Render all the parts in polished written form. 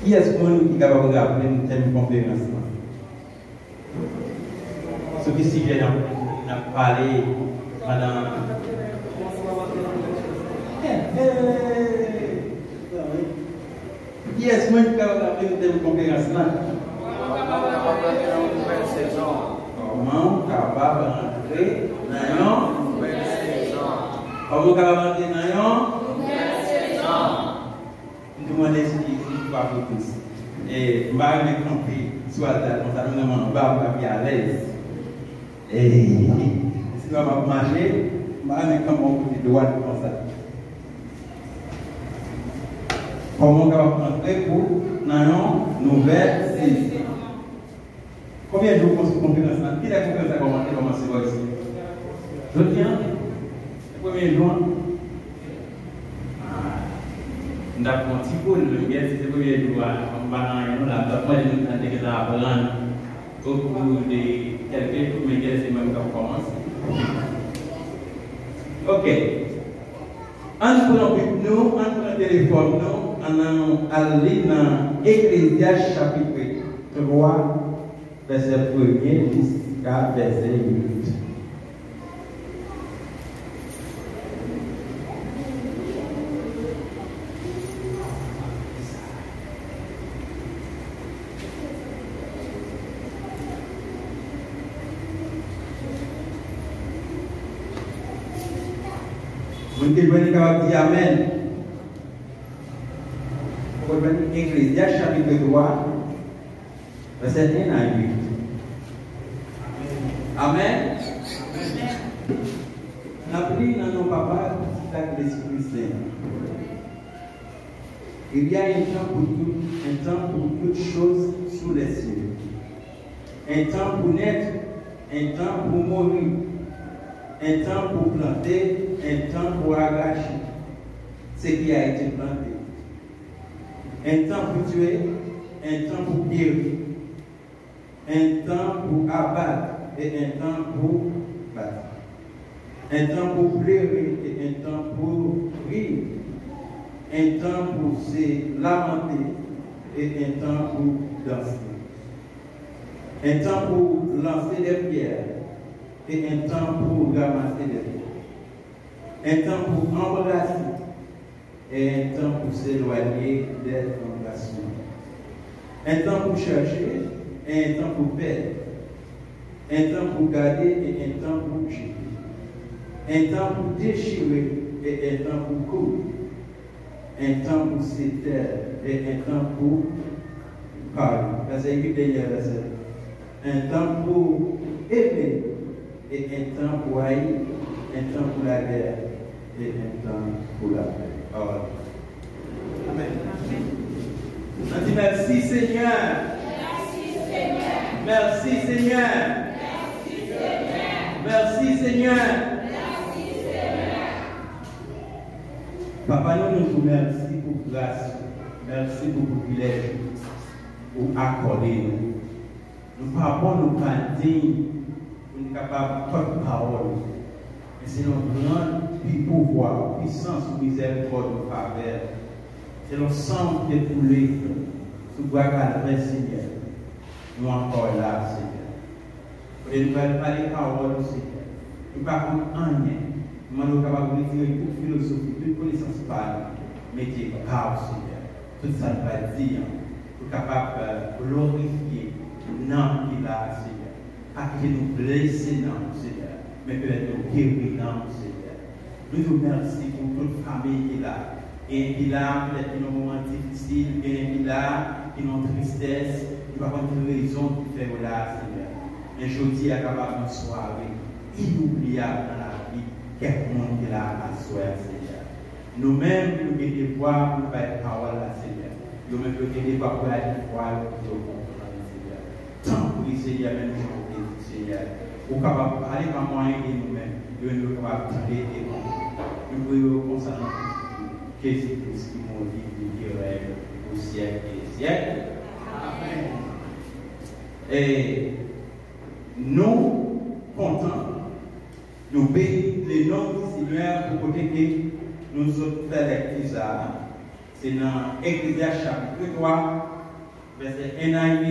Qui est-ce qui est capable de rappeler une telle conférence? Ce qui s'y vient à parler pendant. Qui est-ce qui est capable de rappeler une telle conférence? Comment capable d'entrer dans une nouvelle saison? Comment capable d'entrer dans une nouvelle saison? Nous demandons ce qui est pas pour tous. Et je vais me camper soit comme ça, nous demandons pas bien à l'aise. Et si nous allons marcher, je vais me camper au côté droit comme ça. Comment capable d'entrer pour dans une nouvelle saison? Combien de jours pour cette conférence? Qui est la conférence a commencé ici? Je tiens, le 1er juin. Nous avons un petit peu de guerre, c'est le 1er jour. On va dans la moi, nous avons été apprendre au cours de quelques jours, mais c'est même qu'on commence. Ok. En prenant le téléphone, nous allons aller dans Ecclésiaste chapitre 3. Verset 1er jusqu'à verset 8. Vous pouvez dire Amen. Vous pouvez dire Ecclésiaste chapitre 3, verset 1 à 8. Amen. N'appelez dans nos papas avec l'Esprit Saint. Il y a un temps pour toutes choses sous les cieux. Un temps pour naître, un temps pour mourir, un temps pour planter, un temps pour arracher ce qui a été planté. Un temps pour tuer, un temps pour guérir, un temps pour abattre et un temps pour battre. Un temps pour pleurer et un temps pour rire. Un temps pour se lamenter et un temps pour danser. Un temps pour lancer des pierres et un temps pour ramasser des pierres. Un temps pour embrasser et un temps pour s'éloigner des tentations. Un temps pour chercher et un temps pour perdre. Un temps pour garder et un temps pour jeter. Un temps pour déchirer et un temps pour courir. Un temps pour se taire et un temps pour parler. Verset 8 dernier verset. Un temps pour aimer et un temps pour haïr. Un temps pour la guerre et un temps pour la paix. Amen. On dit merci Seigneur. Merci Seigneur. Merci Seigneur. Papa, nous vous remercions pour grâce. Merci pour le privilège. Pour accorder nous. Nous ne pouvons pas nous dignes. Nous sommes capables de toute parole. Mais c'est notre grand pouvoir, puissance ou miséricorde de faveur. C'est l'ensemble qui est coulé sous bois calvaire, Seigneur. Nous encore là, Seigneur. Et nous allons parler parole, Seigneur. Nous ne pouvons pas rien. Nous sommes capables de retirer toute philosophie, toute connaissance par métier, car, Seigneur. Tout ça nous va dire. Nous sommes capables de glorifier le nom qu'il a, Seigneur. Pas que nous blesser, non, Seigneur. Mais peut-être nous guérir, non, Seigneur. Nous vous remercions pour toute famille qu'il a. Et qu'il a peut-être un moment difficile, et qu'il a une tristesse. Il va avoir une raison de faire là, Seigneur. Et je dis à capable de soirée inoubliable dans la vie, quelqu'un qui l'a à soi, Seigneur. Nous-mêmes, nous devons devoir pour faire parole là, Seigneur. Nous-mêmes, nous devons devoir pour aller voir pour comprendre, Seigneur. Tant pour Seigneur, même nous, Seigneur. Nous sommes capables de parler par moyen de nous-mêmes. Nous sommes capables de parler et nous pouvons concernant Jésus-Christ qui m'ont dit qu'il règne au siècle et siècle. Amen. Et nous comptons, nous bénissons les noms du Seigneur pour côté que nous autres faisons les c'est dans Ecclésiaste chapitre 3, verset 1 à 8.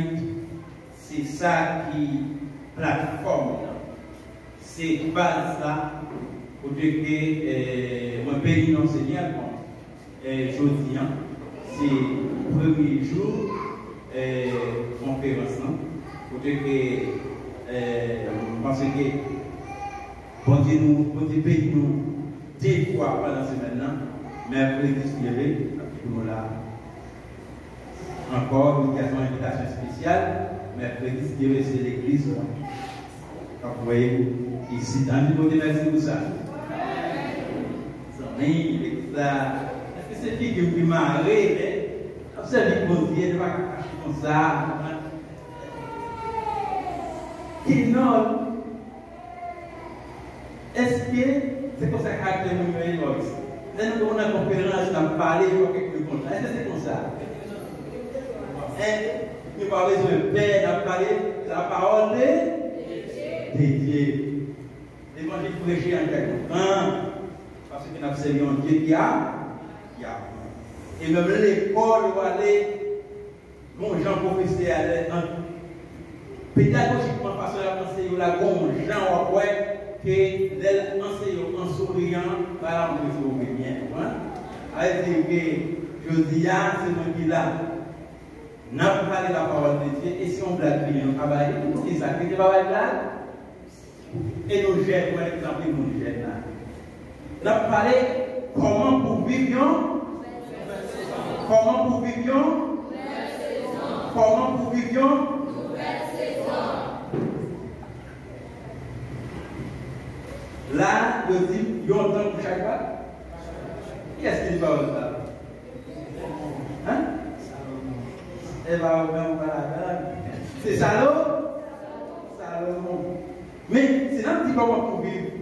C'est ça qui plateforme. C'est base là pour que mon pays non Seigneur, jeudi, c'est le premier jour conférence pour que parce que bon Dieu paye nous deux fois pendant la semaine, mais après espérer nous là encore une invitation spéciale, mais après espérer c'est l'église. Vous voyez ici dans le niveau de merci pour ça. Est-ce que c'est qui qui m'a arrêté? Vous savez que Dieu ne va pas cacher comme ça. Est-ce que c'est comme ça que caractère numéro 1? Nous avons une conférence, nous avons parlé de quelque chose. Est-ce que c'est comme ça? Nous avons parlé de Père, nous avons parlé de la parole de Dieu. L'évangile prêché en quelque temps, parce que nous avons servi un Dieu qui a. Et même l'école où aller, bon, Jean professeur allait pédagogiquement, parce que la pensée, la bon, Jean, ouais. Que l'enseignant en souriant va rentrer sur le bien. C'est-à-dire que je dis, c'est moi qui là. N'a pas parlé la parole de Dieu, et si on blague, on travaille, c'est ça, que tu vas blague. Et nous gênons, par exemple, nous gênons là. N'a pas parlé comment pour vivre, comment pour vivre, comment pour vivre. Là, je dis, il y a un temps pour chaque fois. Qu'est-ce qu'il va faire? Hein? Elle va même pas la donne. C'est Salomon? Mais c'est un petit comment pour vivre.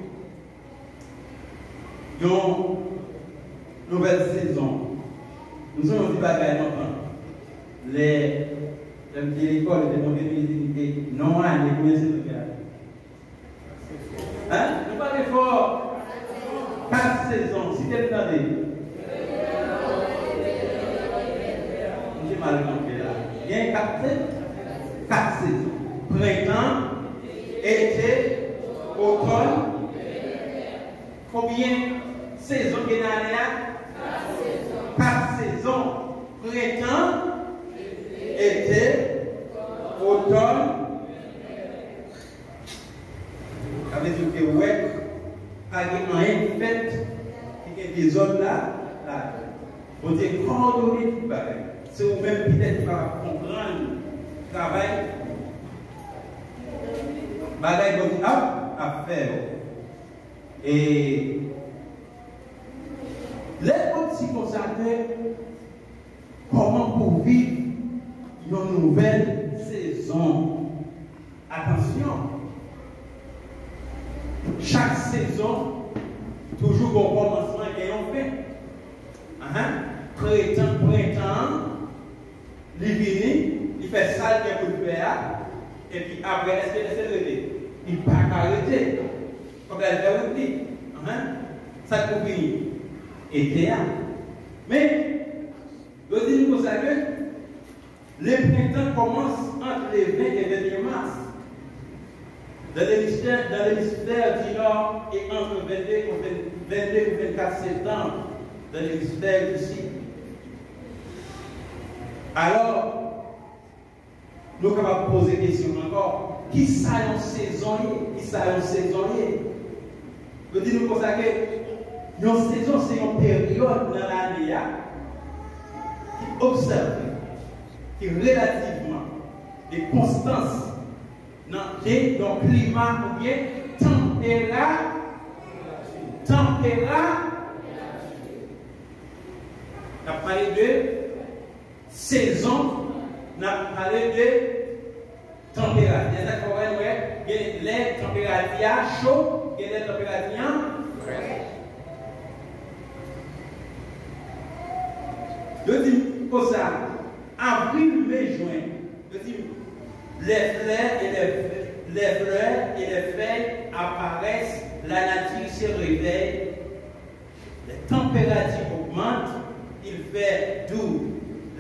Il y a une nouvelle saison. Nous sommes un petit bagage maintenant. Les petites écoles de modernité, non, les premiers séminaires. Hein? Nous parlons fort. 4 saisons. Si tu entendez. J'ai mal compris là. Il y a 4 saisons. Printemps, été, automne. Combien de saisons qu'il y a là? 4 saisons. Printemps, été, automne. Ça veut dire que ouais, pas de fait, il y a des zones là, on dit coordonner tout le bagage. C'est vous-même peut-être pas comprendre le travail. Bagage qu'on dit à faire. Et les petits consacrés, comment pour vivre une nouvelle saison. Attention. Chaque saison, toujours au commencement et en fin. Printemps, il vient, il fait ça, il peut le faire. Et puis après, est-ce qu'il essaie de l'arrêter? Il ne peut pas arrêter. Comme elle fait aussi. Ça peut finir. Et mais, je dis pour ça que le printemps commence entre les 20 et 21 mars. Dans l'hémisphère du Nord et entre 22 et 24 septembre dans l'hémisphère du Sud. Alors, nous sommes capables de poser des questions encore. Qui ça un saisonnier? Je dis nous comme ça que une saison, c'est une période dans l'année qui observe, qui relativement des constances dans le climat ou bien température. On a parlé de saison, on a parlé de température. Il y a les températures chaudes et les températures fraîches. Je dis comme ça, avril, mai, juin, je dis les fleurs et les feuilles apparaissent, la nature se réveille, les températures augmentent, il fait doux,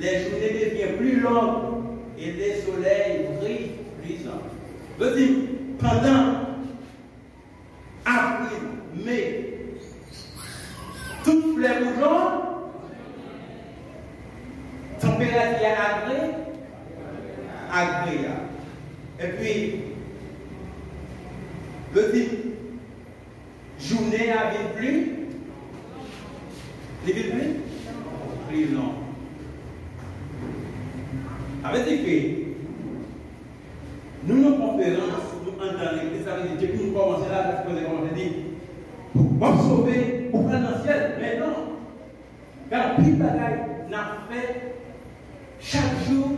les journées deviennent plus longues et les soleils brillent luisants. Je dis, pendant avril, mai, toutes les bourgeons, température agréable. Et puis, le dit, journée à vivre plus, plus long. Avec dit que nous, nos conférences, nous entendons l'église, ça veut dire que nous commençons là, parce que comme je dis, pour sauver, pour prendre dans le ciel. Mais non, car plus de bagaille n'a fait chaque jour,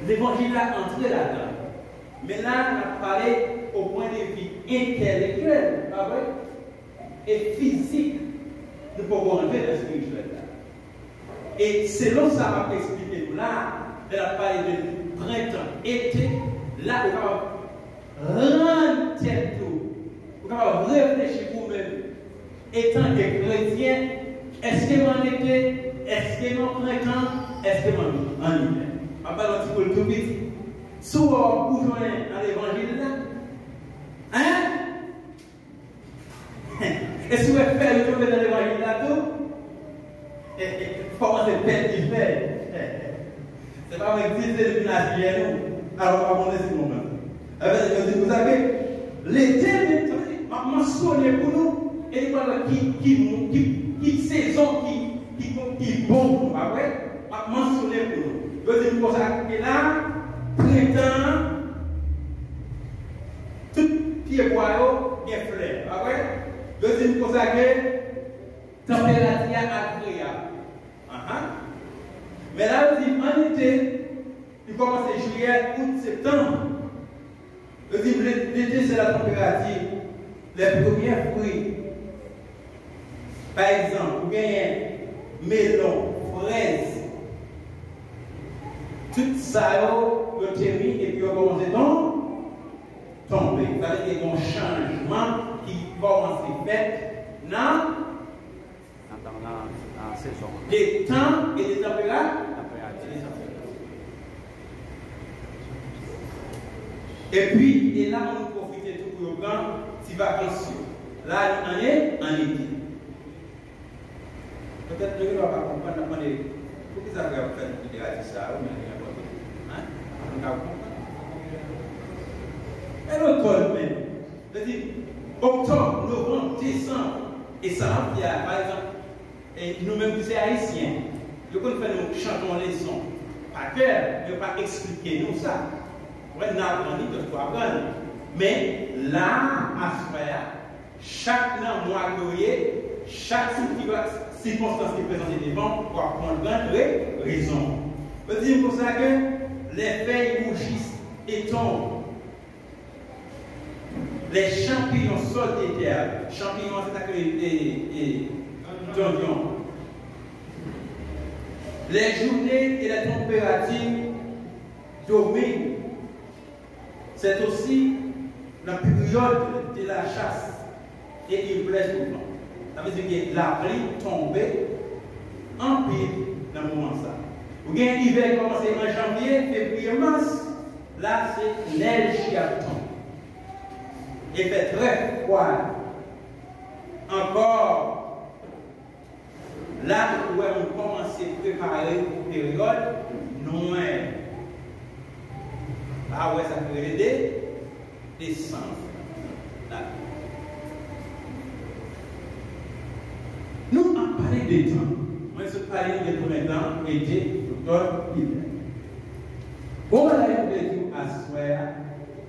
l'évangile a entré là-dedans. Mais là, on a parlé au point de vue intellectuel, pas vrai? Et physique. Nous pouvons entrer dans le spirituel. Et selon ça, on va expliquer nous là, elle a parlé de printemps, été, là, on va rendre tête tout. On va réfléchir pour vous-même. Étant des chrétiens, est-ce que mon été, est-ce que mon printemps, est-ce que mon hiver? On parle un petit peu tout vite. Soit vous joignez à l'évangile là, hein? Est-ce que vous faites le tour dans l'évangile là tout? Comment c'est peine du fait? C'est pas avec 10 depuis la nous. Alors, on va monter ce moment. Vous savez, l'été, je mentionné pour nous, et voilà qui saison qui bon, pas vrai? Je mentionné pour nous. Je dis pour ça que là, printemps, tout pied boyau, bien fleur, pas vrai? Je dis pour ça que température agréable. Mais là, je dis en été, il commence juillet, août, septembre. Je dis l'été, c'est la température. Les premiers fruits, par exemple, vous gagnez melon, fraise, tout ça, vous terminez et puis vous commencez donc tomber. Ça veut dire qu'il y a un changement qui commence à faire dans la saison. Des temps et des températures. Et puis, et là, on profite tout pour le grand, si vacances. Là, on est en été. Peut-être que nous ne va pas comprendre, pour que ça va faire une vidéo de ça, ou bien on va comprendre. Et l'automne même, c'est-à-dire octobre, novembre, décembre, et ça, il y a par exemple, et nous-mêmes, nous sommes haïtiens, nous chantons les sons. Pas cœur, ne pas expliquer nous ça. On a appris de quoi apprendre. Mais là, à ce moment-là, chaque mois chaque circonstance qui est présentée devant, pour apprendre raison. Je veux dire pour ça que les feuilles rougissent et tombent. Les champignons sortent des terres. Champignons, c'est les donjons. Les journées et les températures dominent. C'est aussi la période de la chasse et il plaît souvent. Ça veut dire que la pluie tombe en pile dans le moment ça. Vous avez l'hiver commencé en janvier, février, mars. Là, c'est neige qui attend. Il fait très froid. Encore, là, nous pouvons commencer à préparer une période noire. Ah ouais, ça peut aider décembre. Nous avons parlé des temps. Moi, je parle des premiers temps, été, automne, hiver. Bon, là, je vais dire à soir,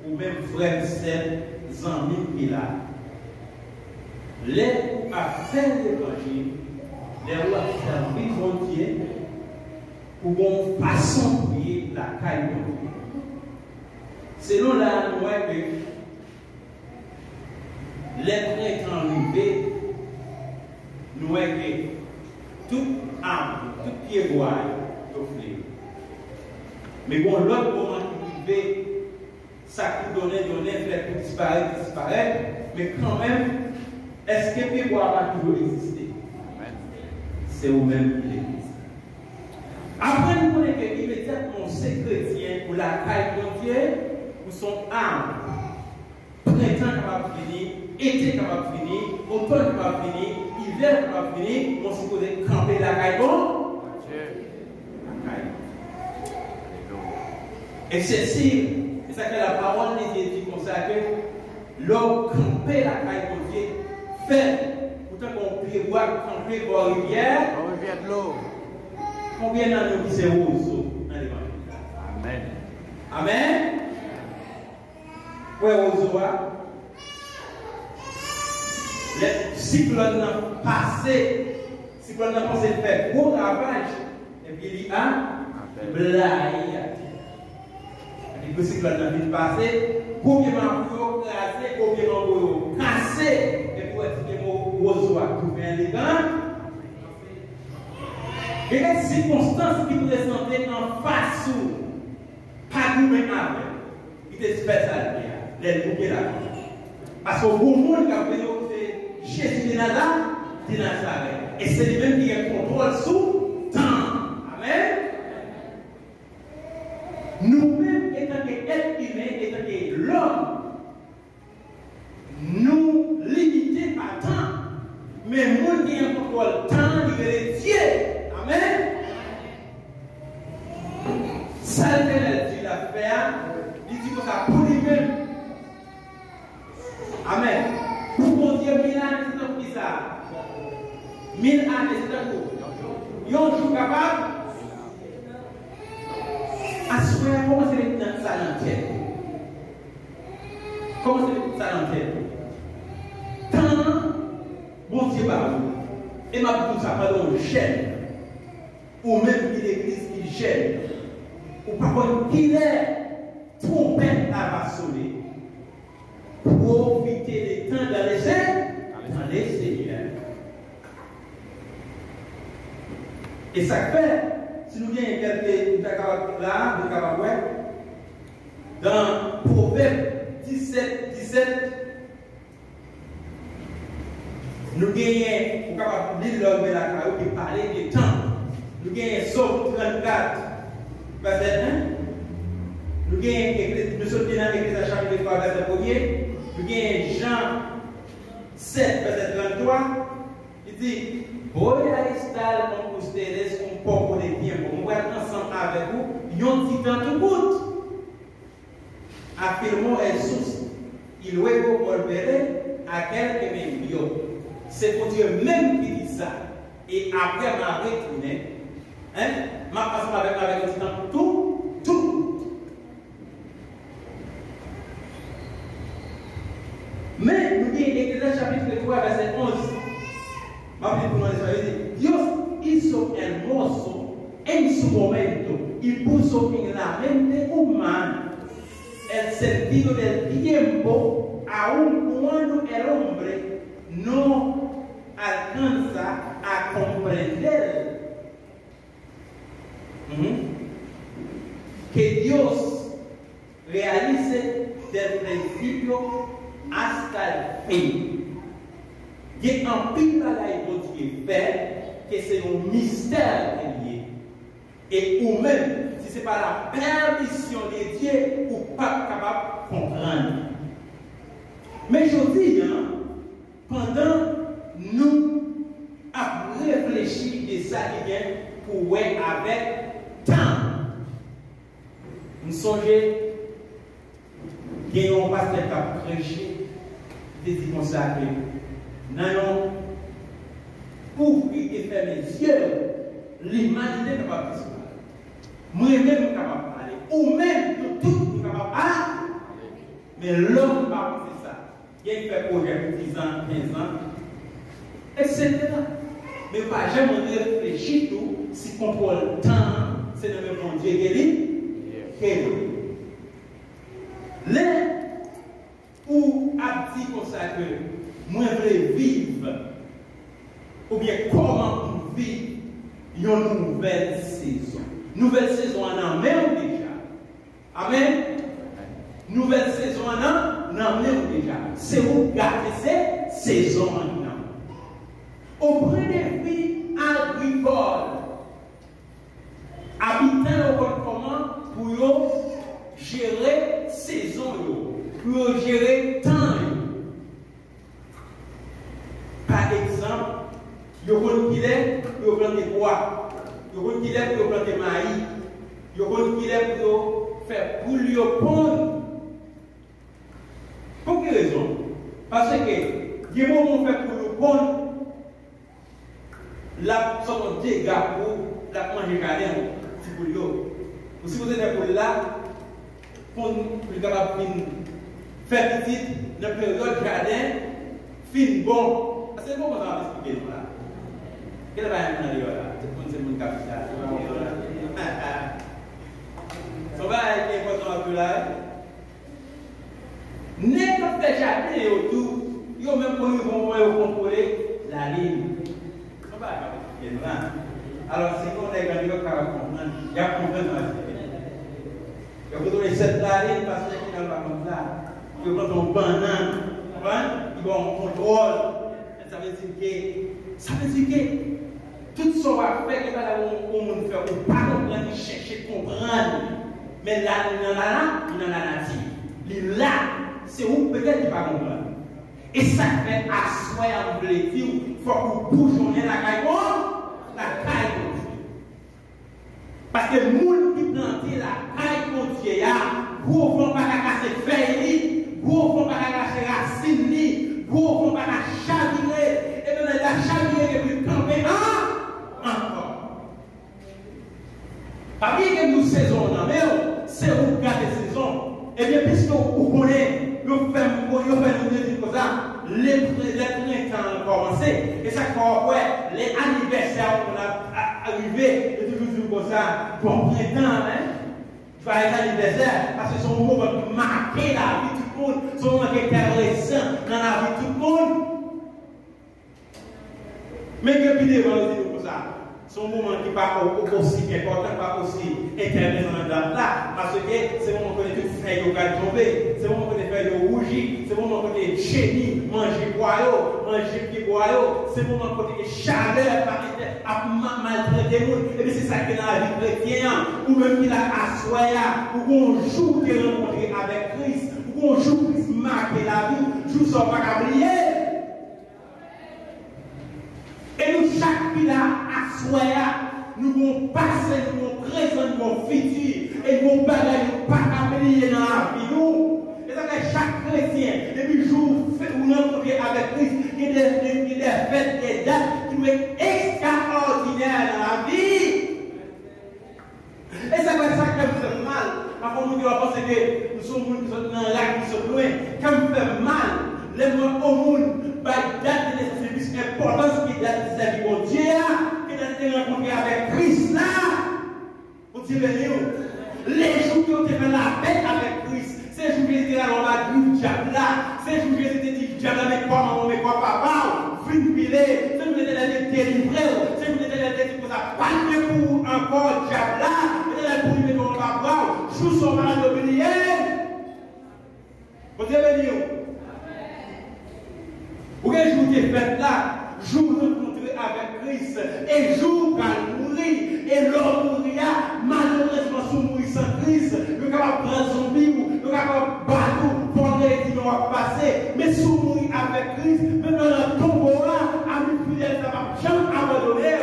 ou même frère, sœurs, amis qui là. Les à faire l'évangile, les rois servir mon Dieu, pour une façon de prier la caille. Selon la loi que les printemps arrivés, nous voyons que tout arbre, tout pied bois est offert. Mais bon, l'autre moment qui arrive, ça qui donne, fait tout disparaître, mais quand même, est-ce que pied bois va toujours exister? c'est vous-même qui l'église. Après, nous connaissons immédiatement ces chrétiens pour la caille de Dieu, pour son âme. Printemps capable de finir, été capable de finir, automne capable de finir, hiver capable de finir, on se pose camper la caille bon. La caille. Et c'est ça que la parole de Dieu dit comme ça que l'homme camper la caille de Dieu fait, pourtant qu'on prévoit camper pour la rivière de l'eau. Combien d'années qui c'est roseau dans l'évangile? Amen. Amen. Ouais, roseau, le cyclone a passé, cyclone a passé de faire gros ravage, et puis il y a blaye. Et puis le cyclone a passé, combien d'années crasé, combien d'années cassé, et puis il y a roseau a tout fait élégant. Et les circonstances qui vous présentaient en face ou pas nous-mêmes avec, il était spécial, les bouquets là. Parce que au monde qui a venu, c'est Jésus de Nazareth. Et c'est lui-même qui a le contrôle sous temps. Amen. Nous-mêmes, étant qu'être humain, étant que l'homme, nous limités par temps. Mais le monde qui a le contrôle temps, il est Dieu. Amen. Ça, il dit la faire, il dit que ça pour lui-même. Amen. Pour mon Dieu, 1000 années, c'est un ça. 1000 années, c'est un coup. Ils ont jour capable. Assoyez, comment c'est les ça dans la tête? Comment c'est ça dans la tête? Tant, bon Dieu, et ma tout ça, pardon, chaîne. Ou même une église qui gêne, ou par contre qu'il est trompette à sonner, profiter des temps dans les Seigneurs. Et ça fait, si nous voyons quelques là, nous avons dans Proverbe 17, nous gagnons, nous avons lire l'homme de la carrière qui parlait des temps. Nous gagnons Somme 34, verset 1. Nous sommes dans l'Église chapitre 3, verset 1er. Nous gagnons Jean 7, verset 33. Il dit, voy a estar con ustedes un poco de tiempo. Nous allons ensemble avec vous, un petit temps tout bout. Affirmó Jesús, y luego volveré a aquel que me envió. C'est pour Dieu même qui dit ça. Et après m'a retourné. Hein? Ma passe avec un petit temps tout. Mais nous disons Exode chapitre 3 verset 11. Ma Biblia pour nous dit Dios hizo hermoso en su momento y puso en la mente humana el sentido del tiempo aun cuando el hombre no alcanza a comprender que Dios realice del principio hasta el fin. Il y a un pile de Dieu fait que c'est un mystère lié. Et ou même, si ce n'est pas la permission de Dieu, ou pas capable de comprendre. Mais je dis, pendant nous avons réfléchi de ça qui vient pour ouais avec temps. Nous songeons qu'il y a un pasteur qui a prêché, des dit comme ça que nous ouvrir et fermer les yeux, l'humanité n'est pas possible. Moi-même, je suis capable de parler. Ou même, tout le monde est capable de parler. Mais l'homme ne pas faire ça. Il y a fait projet pour 10 ans, 15 ans, etc. Mais pas jamais réfléchir tout, si on prend le temps, c'est le même bon Dieu qui est là. Là où a dit comme ça que moi je veux vivre, ou bien comment on vit une nouvelle saison. Nouvelle saison en a même déjà. Amen. Nouvelle saison en a même déjà. C'est où garder ces saisons en a. Au premier vie agricole. agricole. Habitants comment pour gérer saison, pour gérer temps. Par exemple, il y a qui est pour planter bois, il y a qui est pour planter maïs, il y a qui est pour faire poule pondre. Pour quelle raison? Parce que il y a des moments où on fait poule pondre, là, ça va dégâts pour la manger jardin, si vous voulez. Ou si vous êtes pour là, pour le capable de faire petit, dans la période jardin, fin bon. C'est bon, on va expliquer là. Quel est le là? C'est mon capital. Ça va être important un peu là. N'importe quel jardin autour, ils ont même contrôler la ligne. Ça va expliquer là. Alors, si on est gagné, on va comprendre. Il y a comprendre. Il faut donner cette ligne parce qu'il n'y a pas comme ça. Il faut prendre ton banane. Ils vont en contrôle. Ça veut dire que tout ce qu'on va faire, on va faire, on va pas comprendre, chercher, comprendre. Mais là, il y en a la nature. Il là, c'est où peut-être qu'il ne va pas comprendre. Et ça fait asseoir, on veut dire, il faut qu'on bouge, on est la caille. Parce que les gens qui plantent la caille contre Dieu, gros vont pas casser feuilles, gros vont pas casser racines, gros vont pas chavirer, et dans la chavirer et puis camper encore. Pas bien que nous saisons dans mais c'est où garder saison. Et bien, puisque vous connaissez, nous faisons comme ça, les printemps ont commencé, et ça fait les anniversaires qu'on a arrivé, et toujours comme ça, bon printemps, tu vas être anniversaire, parce que c'est un moment qui marque la vie de tout le monde, c'est un moment qui est intéressant dans la vie de tout le monde. Mais que puis devant nous comme ça, c'est un moment qui n'est pas aussi important, pas aussi intéressant dans là, parce que c'est un moment où les feuilles ont tombé, c'est un moment où les feuilles ont rougi, c'est un moment où les chenilles mangent boyaux, manger pieds boyaux, c'est un moment où les chaleurs a maltraité les gens, et puis c'est ça qui est dans la vie chrétienne, ou même qu'il a assoyé, ou qu'on joue de rencontrer avec Christ, ou qu'on joue Christ marquer la vie, joue sans pas oublier. Et nous, chaque pile à nous allons passer, nous allons présenter, nous allons futur, et nous allons pas oublier dans la vie. Et ça fait chaque chrétien, depuis le jour où nous rencontrons avec Christ, il y a des fêtes, des dates qui vont être extraordinaires dans la vie. Et ça fait ça qui me fait mal. Avant nous, on va penser que nous sommes dans un lac qui sont loin. Quand me fait mal, les gens au monde, date de service importance qui date de sa vie pour Dieu, qui date de rencontrer avec Christ là. Pour dire les jours qui ont fait la paix avec Christ, ces jours qui étaient là, on va dire diable là, ces jours qui étaient dit diable avec quoi maman, avec quoi papa, fin pilé, ces jours qui étaient là délivrés, ces jours qui étaient là délivrés pour ça, pas pour encore diable là, et là pour lui mettre on va voir, joue son mal d'obéir. Vous avez dit vous avez jour qui est fait là, jour rencontré avec Christ, et jour va mourir, et l'homme mourira, malheureusement, si on mourit sans Christ, nous sommes capables de prendre son vie, nous sommes capables de battre, pour les qui va passer, mais si on mourit avec Christ, même dans le tombeau là, à nous fidèles, ça va jamais abandonner.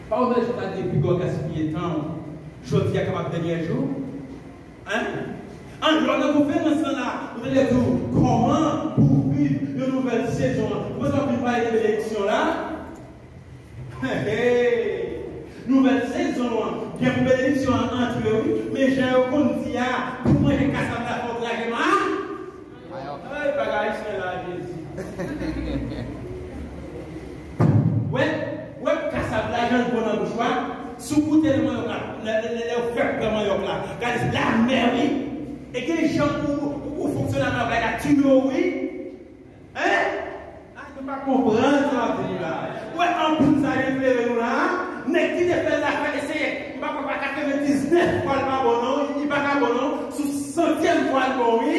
Par exemple, je vais dire, plus gros gaspiller temps, je dis à capable de dernier jour, hein? Alors, la conférence là, vous allez dire comment pour vivre une nouvelle saison. Vous avez parlé de l'élection là. Nouvelle saison, bien pour l'élection entre eux, mais j'ai un compte dit, pour moi, j'ai cassé la porte là, je bagaille, c'est là, Jésus. Ouais, cassé la jambe pour la bouche, sous tellement, les faire vraiment, car la mère, et que les gens pour fonctionner dans la tuer, oui. Hein? Je ne peux pas comprendre ça. Ouais, en plus, ça arrive là. Mais qui te fait la fête, essayer. Il ne va pas 99 fois le bon, il ne va pas bon, sous 100e fois le bon, oui.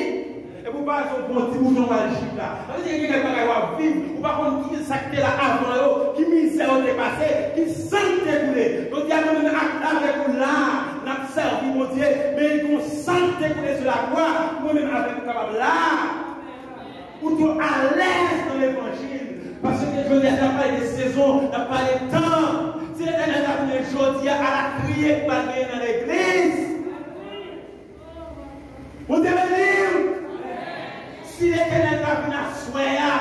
Et vous pas son bon petit bouton mal chip là. Ça veut dire que quelqu'un qui va vivre, ou par contre qui s'acte là avant, qui misère au dépassé, qui sent découler. Donc il y a même un acte avec vous là, n'a servi mon Dieu, mais il sent découler sur la croix, moi-même avec vous capable là. Ou tu à l'aise dans l'évangile. Parce que je n'ai pas de saison, n'a pas de temps. Si l'Éternel a venu aujourd'hui à la crier pour aller dans l'église, vous devez dire, si l'Éternel a venu à soya,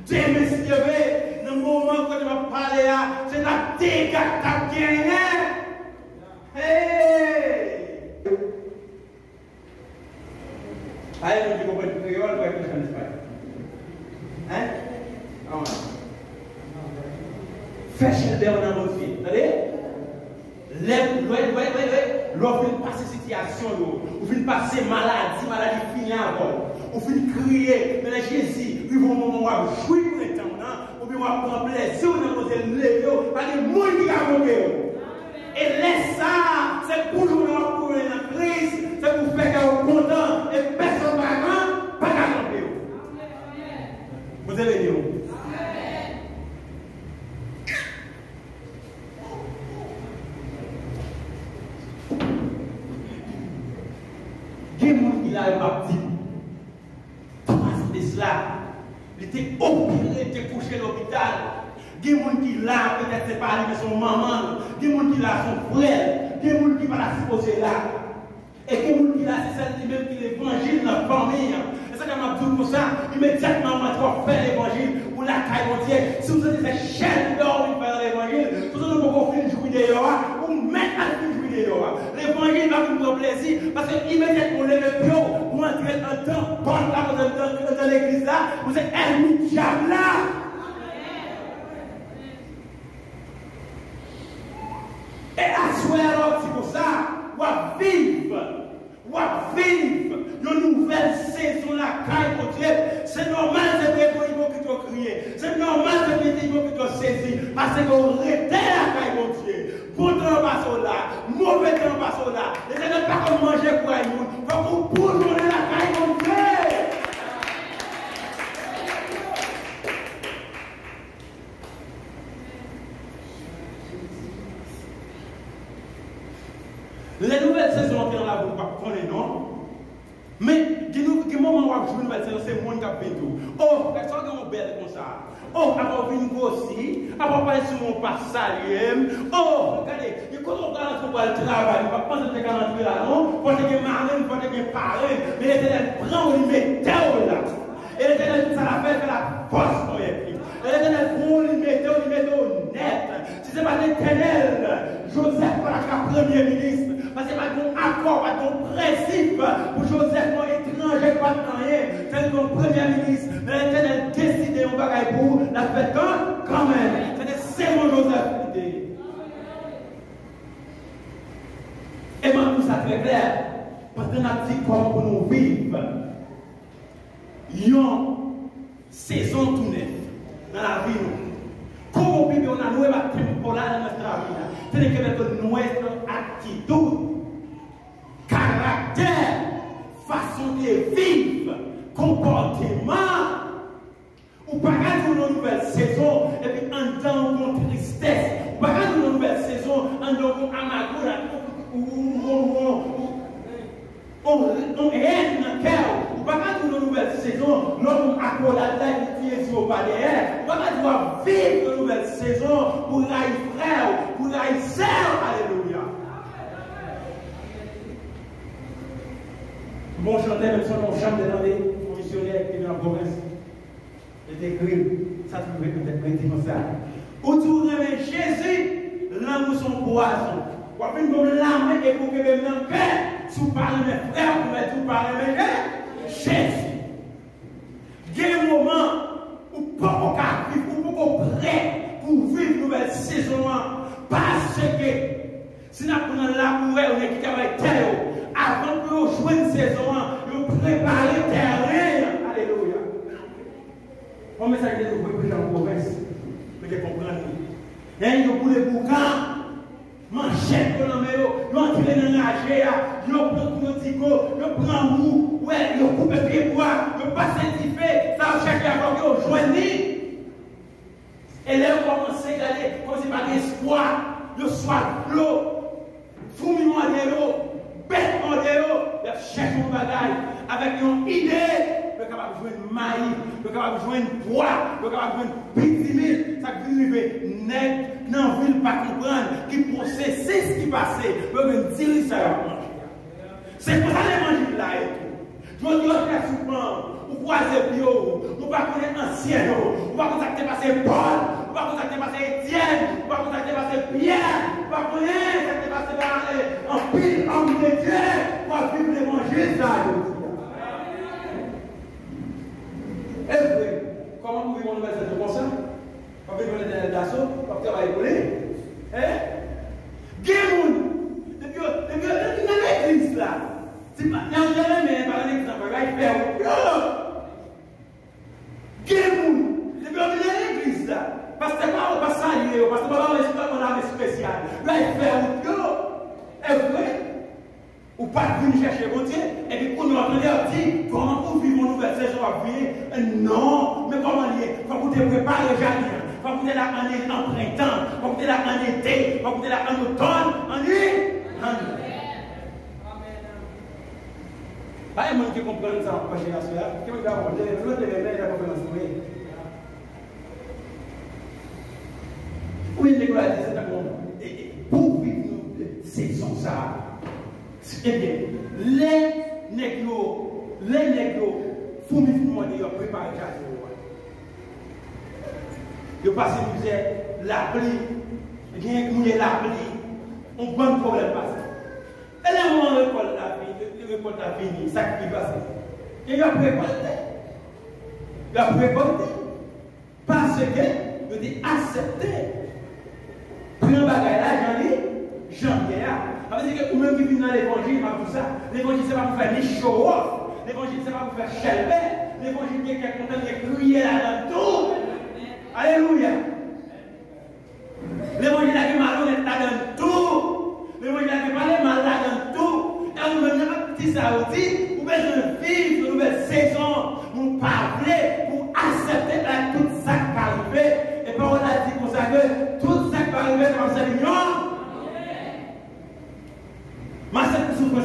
Dieu me suivait, dans le moment où je vais parler, c'est la dégâts qui a gagné. Hey! Allez, nous comprenons le créole, ouais, je ne sais pas. Hein? Fais chaleur dans votre vie. L'on vient passer situation, on vient passer maladie finie encore. On vient crier, mais Jésus, il va au moment où on jouit pour le temps, on vient prendre plaisir dans votre lever, parce que le monde qui a monté. Et laisse ça, c'est pour nous pour la crise, c'est pour faire qu'on est content, et personne ne va pas camper. Vous avez dit où? Il y a des gens qui ont dit, Thomas Tesla, il était opéré, il était couché à l'hôpital. Il y a des gens qui là, peut-être c'est pas lui, mais son maman. Il y a des gens qui là, son frère. Il y a des gens qui va la supposer là. Et il y a des gens qui là, c'est celle même qui l'évangile dans la famille. Et ça, quand m'a dit comme ça, immédiatement, on va faire l'évangile ou la caille entière. Si vous avez des chaînes d'or pour faire l'évangile, vous avez beaucoup de jouer dehors, ou mettre à jouer dehors. L'évangile va vous faire plaisir, parce que immédiatement, on lève le pied, vous entrez en temps, dans l'église là, vous êtes ennemi diable là. Et à soi, c'est pour ça, on va vivre une nouvelle saison la caille pour Dieu. C'est normal de faire que tu as crié. C'est normal de faire que tu as saisi. Parce qu'on rétait la caille pour Dieu. Bon temps passe là, mauvais temps passe là. Les gens ne pas comme manger pour nous. Il faut qu'on bourgeonne la caille pour Dieu. Les nouvelles saisons qui sont là, vous ne connaissez non. Mais, du moment où on joue une nouvelle saison, c'est le monde qui a fait tout. Oh, personne qui est belle comme ça. Oh, avoir vu une grossie, avoir parlé sur mon passage. Oh, regardez, quand on regarde le travail, on va pas penser que c'est rentrer là, non? Parce qu'il y a marraine, parce qu'il y a parrain, mais l'Éternel prend, on lui met terre là. Et l'Éternel, ça la fait la force pour lui. Et l'Éternel prend, on lui met net. Si ce n'est pas l'Éternel, Joseph va la premier ministre. Parce qu'il n'y a pas d'accord, pas de principe pour Joseph, non étranger, pas de rien. C'est le premier ministre. Mais l'Éternel décide, on va pour la fête quand même. C'est mon Joseph. Et maintenant, ça très clair. Parce que nous avons dit comment pour nous vivre. Une saison tout neuf dans la vie. Comment vivre, on a noué ma temporale dans notre vie. C'est que notre attitude, caractère, façon de vivre, comportement, ou pas qu'à une nouvelle saison, et puis en temps de tristesse, ou pas qu'à une nouvelle saison, en temps de amargure, on haine dans le cœur, ou pas qu'à une nouvelle saison, l'homme accorde la tête qui est sur le palais, ou pas qu'à doit vivre une nouvelle saison pour la frère, pour la sœur, alléluia. Bon chanteur, même si on chante dans les missionnaires qui viennent en province, j'étais gris, ça pouvait peut-être prêter comme ça. Autour de Jésus, l'amour son poison. Ou après, nous l'âme et pour que même dans le cœur, sous parler mes frères, pour mettre tout parler mes frères, Jésus. Il y a un moment où pas on peut vivre, où on prêt pour vivre une nouvelle saison, parce que si nous prenons l'amour, on est qui travaille terre, avant que nous jouions une saison, nous préparons le terrain. Alléluia. On met ça que nous pouvons prêcher en province, pour que vous compreniez. Et nous pouvons les boucans. Manchette dans le mélo, nous entrons dans la GA, nous prenons le tico, nous prenons mou, ouais, nous coupons les pieds bois, pas sanctifier, ça va chercher à voir qu'ils joignent. Et là, on commence à regarder comme si pas d'espoir, de soit l'eau, fourmi en l'eau, bête en l'eau, il cherche un bagage avec une idée. Vous êtes capable de jouer une maïs, vous êtes capable de jouer une poire, vous êtes capable de jouer une petite ville, ça veut dire net, dans la ville, pas comprendre, qui possède, c'est ce qui passe, vous pouvez dire ça. C'est pour ça que l'évangile là et tout. Je dis très souvent, vous croisez bio, vous ne pas connaître ancien, vous ne pas contacter passer Paul, vous ne pas contacter passer Étienne, vous ne pas contacter passer Pierre, vous ne pas connaître passer en pile, homme de Dieu, pour vivre l'évangile ça. Et puis, comment vous vivez une nouvelle situation comme ça? Vous vivez une nouvelle d'assaut, vous travaillez pour les. Hein? Gémoun! Depuis dans l'église là, c'est pas dans mais par exemple, il fait Gémoun! Depuis dans l'église là, parce que pas on va saluer, parce que pas on a un spécial. Là, il fait est vrai? Ou pas venir chercher mon Dieu, et puis pour nous entendre dire comment vous vivez une nouvelle saison à vivre. Non, mais comment lier? Il faut que vous préparez jardin, il faut que vous êtes là en printemps, il faut que vous êtes là en été, il faut que vous êtes là en automne, en hiver. Pas un monde qui comprend ça en génération. Qui me garde, je vais te réveiller la conférence. Oui, les gars, c'est un monde. Pour vivre une saison ça. Eh bien, les négros, fourmis ils ont préparé le jardin. Ils ont passé la pluie, la pluie, on bon problème passé. Et là, on récolte la vie, ça qui passe. Et ils ont récolté. Ils ont récolté. Parce que ils ont accepté. Prends un bagage là, janvier. Ça veut dire que vous-même qui venez dans l'évangile, pas tout ça. L'évangile, c'est pas pour faire ni show-off. L'évangile, c'est pas pour faire chelbet. L'évangile, c'est quelqu'un qui est content de crier là dans tout. Alléluia. L'évangile, c'est malhonnête là dans tout. L'évangile, c'est pas les mal là dans tout. Et vous-même, petit Saoudi, vous besoin vivre une nouvelle saison. Vous parlez pour accepter tout ça qui va arriver. Et puis on a dit comme ça que tout ça qui va arriver comme ça, mignon. Mais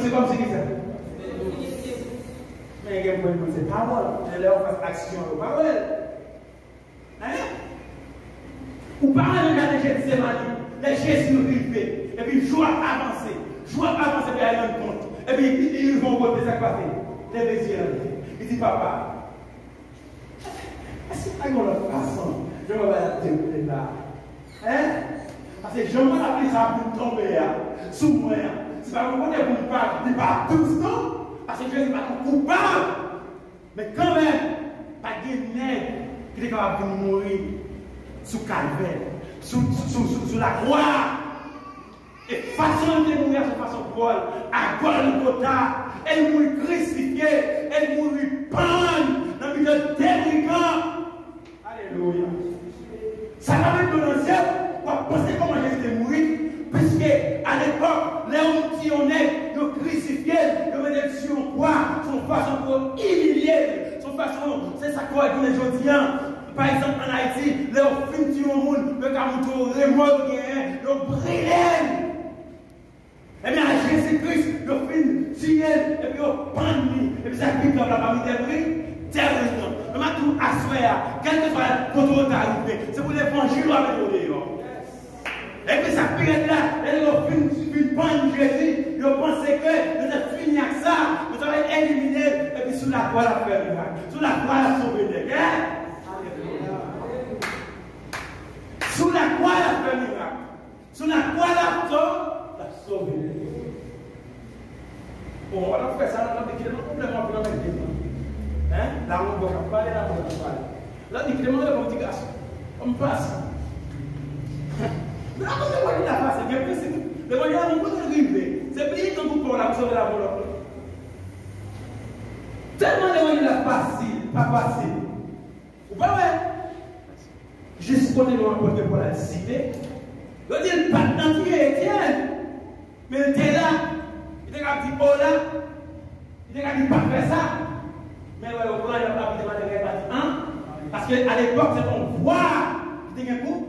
c'est comme c'est qui ça? Mais il y a c'est parole. Et là, on fait action aux paroles. Hein? Ou parlez de Gethsémani, les Jésus arrivés, et puis joie avancer, puis aller rendre compte. Et puis ils vont voter ça quoi faire. Les yeux il dit papa, est-ce que tu as une autre façon? Je vais la dérouler là. Hein? Parce que je vais appeler ça pour tomber sous moi. C'est pas pour ne pas tous, non? Parce que Dieu n'est pas coupable. Mais quand même, pas de nègre qui est capable de mourir sous calvaire, sous la croix. Et façon de mourir de façon Paul, à Golgotha, elle mourit crucifiée, elle mourit pendre dans le milieu des brigands. Alléluia. Ça va mettre dans le ciel pour penser comment Jésus est mort. Puisque à l'époque, les hommes qui ont été crucifiés, ils venaient sur une croix, son façon pour humilier, son façon, c'est ça qu'on dit les gens. Par exemple, en Haïti, les films sur le monde, le camouflage remorque, le brûlé. Eh bien, Jésus-Christ, le film tué, et puis le pandémie, et puis ça pique dans la famille des bruits, terrorisme. Le matin, à soir, quel que soit le contrôle arrivé, c'est pour l'évangile avec nous. Et puis ça pire là, et ils fin prendre Jésus, ils pensent que nous avons fini avec ça, nous avons éliminé, et puis sous la croix la faire miracle. Sous la croix la sauver des guerres. Sous la croix la faire miracle. Sous la croix la sauver. Bon, on va faire ça, on va dire que le problème est vraiment important. Hein? Là, on va parler, là, on va parler. Là, on dit que le monde est pour dire, on passe. Mais après, c'est la face, c'est bien précis. Le voyage, on peut arriver. C'est plié quand vous pour la sauver la volonté. Tellement le voyage est facile, pas facile. Vous pas vrai? Juste quand on va porter pour la cité, il dit le pape d'entier Étienne. Mais il était là, il était dit oh là, il était dit pas faire ça. Mais au plan, il n'y a pas de mal. Parce qu'à l'époque, c'est ton pouvoir qui était un coup.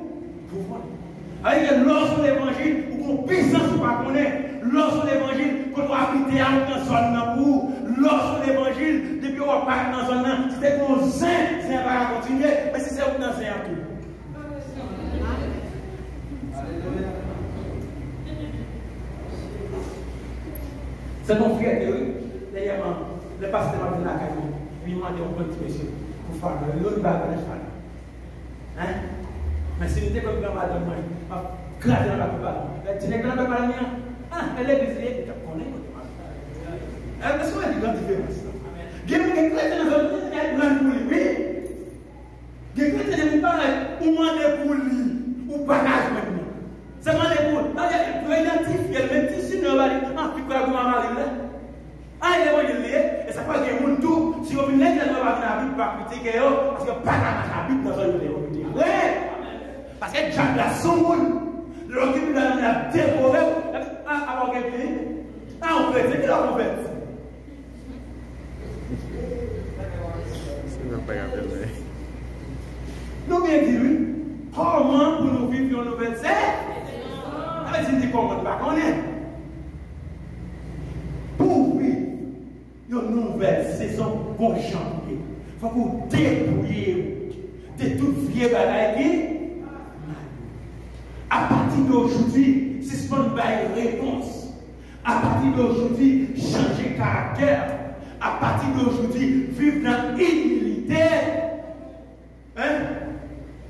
Avec lorsque l'évangile, ou qu'on puissance ou pas qu'on est, lorsque l'évangile, qu'on doit habiter à une zone pour, lorsque l'évangile, depuis qu'on part dans une zone, si c'est qu'on c'est pas continuer, mais si c'est dans un tout. C'est mon frère, oui. D'ailleurs, le pasteur m'a dit la caille, lui m'a dit un petit monsieur, pour faire l'autre bague de cheval. Hein? Mais si nous étions comme grand-madame, je vais craser dans la poubelle. Tu n'es pas dans la poubelle, elle est visée, tu connais. Est-ce qu'on a une grande différence? Il y a des chrétiens dans le monde qui sont grands pour lui. Des chrétiens qui sont ou mandés pour lui, ou bagage maintenant. C'est mandé pour lui. Il doit identifier, même si nous avons un petit peu de maman. Ah, il est bon, et ça fait que les gens tout, si vous venez de la Bible, pas critiquer, parce que pas la Bible dans un livre. Oui! Parce que Jacques la somme, l'occupe la dévoré, avant qu'elle vienne. Ah, on fait, c'est qui l'a fait? C'est même pas grave. Nous bien dit, oui, comment pour nous vivre une nouvelle saison? Avec une comment pas qu'on est. Pour vivre une nouvelle saison pour janvier, il faut que vous débrouillez de toute vieille bagaille. À partir d'aujourd'hui, c'est ce qu'on va une réponse. À partir d'aujourd'hui, changer caractère. À partir d'aujourd'hui, vivre dans l'humilité. Hein?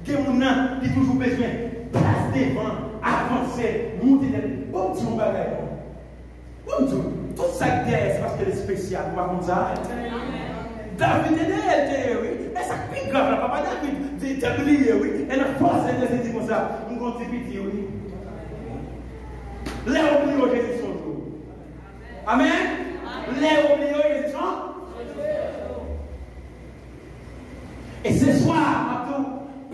Des gens qui ont toujours besoin de place devant, avancer, monter des. Bon, tu m'as bagage. Bon, tout ça c'est parce qu'elle est spéciale. Pas comme ça. David est oui. Mais ça pique grave, là, papa David, tu as oublié, oui. Elle a forcé de se dire comme ça. On continue petit, oui. Les oubliés, Jésus sont jours. Amen. Les oubliés, Jésus sont. Et ce soir,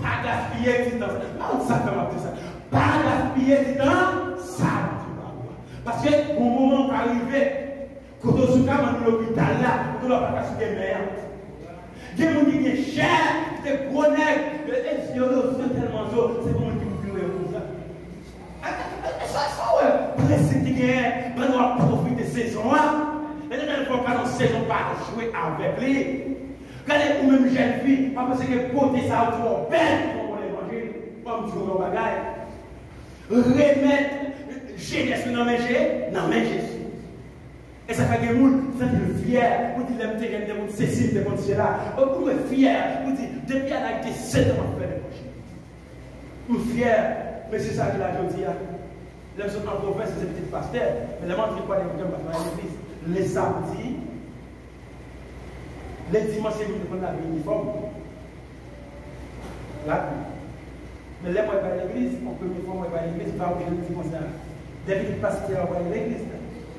pas gaspiller du temps. Non, ça fait mal tout ça. Pas gaspiller du temps, ça parce que au moment arrivé, quand on se calme dans l'hôpital là, on ne va pas casser des mères. Des gens qui sont chers, des gros nègres, et si on est tellement chaud, c'est comme qui vous comme ça. Ça, ouais. Pressé qui est, on doit profiter de saison là. Et il faut qu'à la saison pas jouer avec lui. Regardez pour même jeune fille, pas parce que porter ça autour belle pour l'évangile, comme tu veux bagaille. Remettre jeunesse dans Jésus. Et ça fait que les gens sont fiers pour dire que les gens sont ceci, les gens sont cela. Pour être fier, pour dire depuis à l'âge de 7 ans, je fais l'évangile. Je suis fier, mais c'est ça que la je dis. Les gens en province, c'est des petits pasteurs, mais les gens qui croient dans l'église, les samedis, les dimanches, c'est nous qui prenons la uniforme. Là, mais les mois à l'église, on peut uniforme à l'église, pas où je le dis comme ça. Depuis le pasteur va à l'église,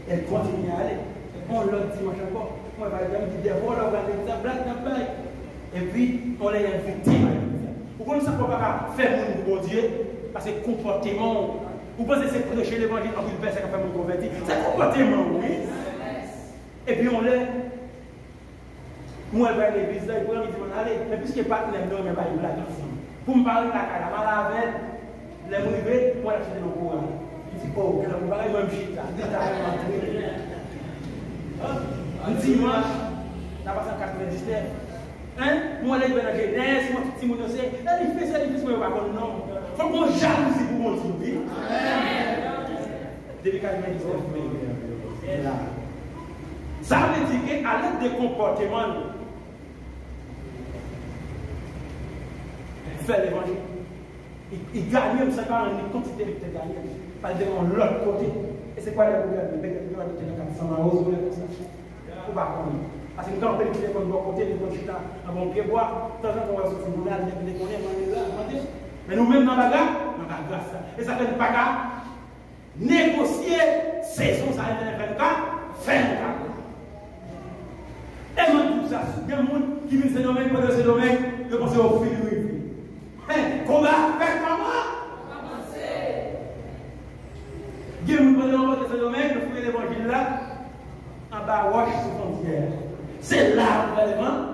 elle continue à aller. Et on l'autre dimanche encore, on va dire, on dit, on va aller dans blague, et puis on les invite à l'église. Pourquoi nous ne savons pas faire mon bon Dieu? Parce que comportement, vous pensez que c'est prêcher l'évangile en une personne qui a fait mon converti? C'est comportement, oui. Et puis on l'est. Moi, je vais à l'église, là, il faut me dire, allez, mais puisque pas les deux, mais pas une blague ensemble. Pour me parler de la caille, la veille, les motivés, moi, je suis dans le courant. Je dis, oh, que la parle même shit là, un dimanche, on a passé en 99. Hein? Moi, là, je vais dans la jeunesse, moi, tout le monde sait, il fait ça, il fait ça, mais pas comme non. Il faut qu'on jalousie pour mon Dieu. Depuis 99, mais là. Ça veut dire qu'à l'aide des comportements, faire l'évangile. Il gagne même ça quand on est quantité de gagner. Parce que de l'autre côté. Et c'est quoi le problème? Il y a des gens qui sont en hausse comme ça. Il ne faut pas comprendre. Parce que quand on fait les bon côté, les bons chita, un bon pied bois, de temps en temps on va sortir de là, les connaît, mais nous-mêmes dans la gare, on a grâce. Et ça fait pas qu'à négocier saison, ça a été 24, fin de cas. Et moi, tout ça, il y a des gens qui vivent ce domaine, pas de ce domaine, ils pensent au fil du rivière. Combat, faire comment? Avancer. Il y a des gens qui vivent ce domaine, ils font l'évangile là, en bas, roche sous frontière. C'est là, vraiment,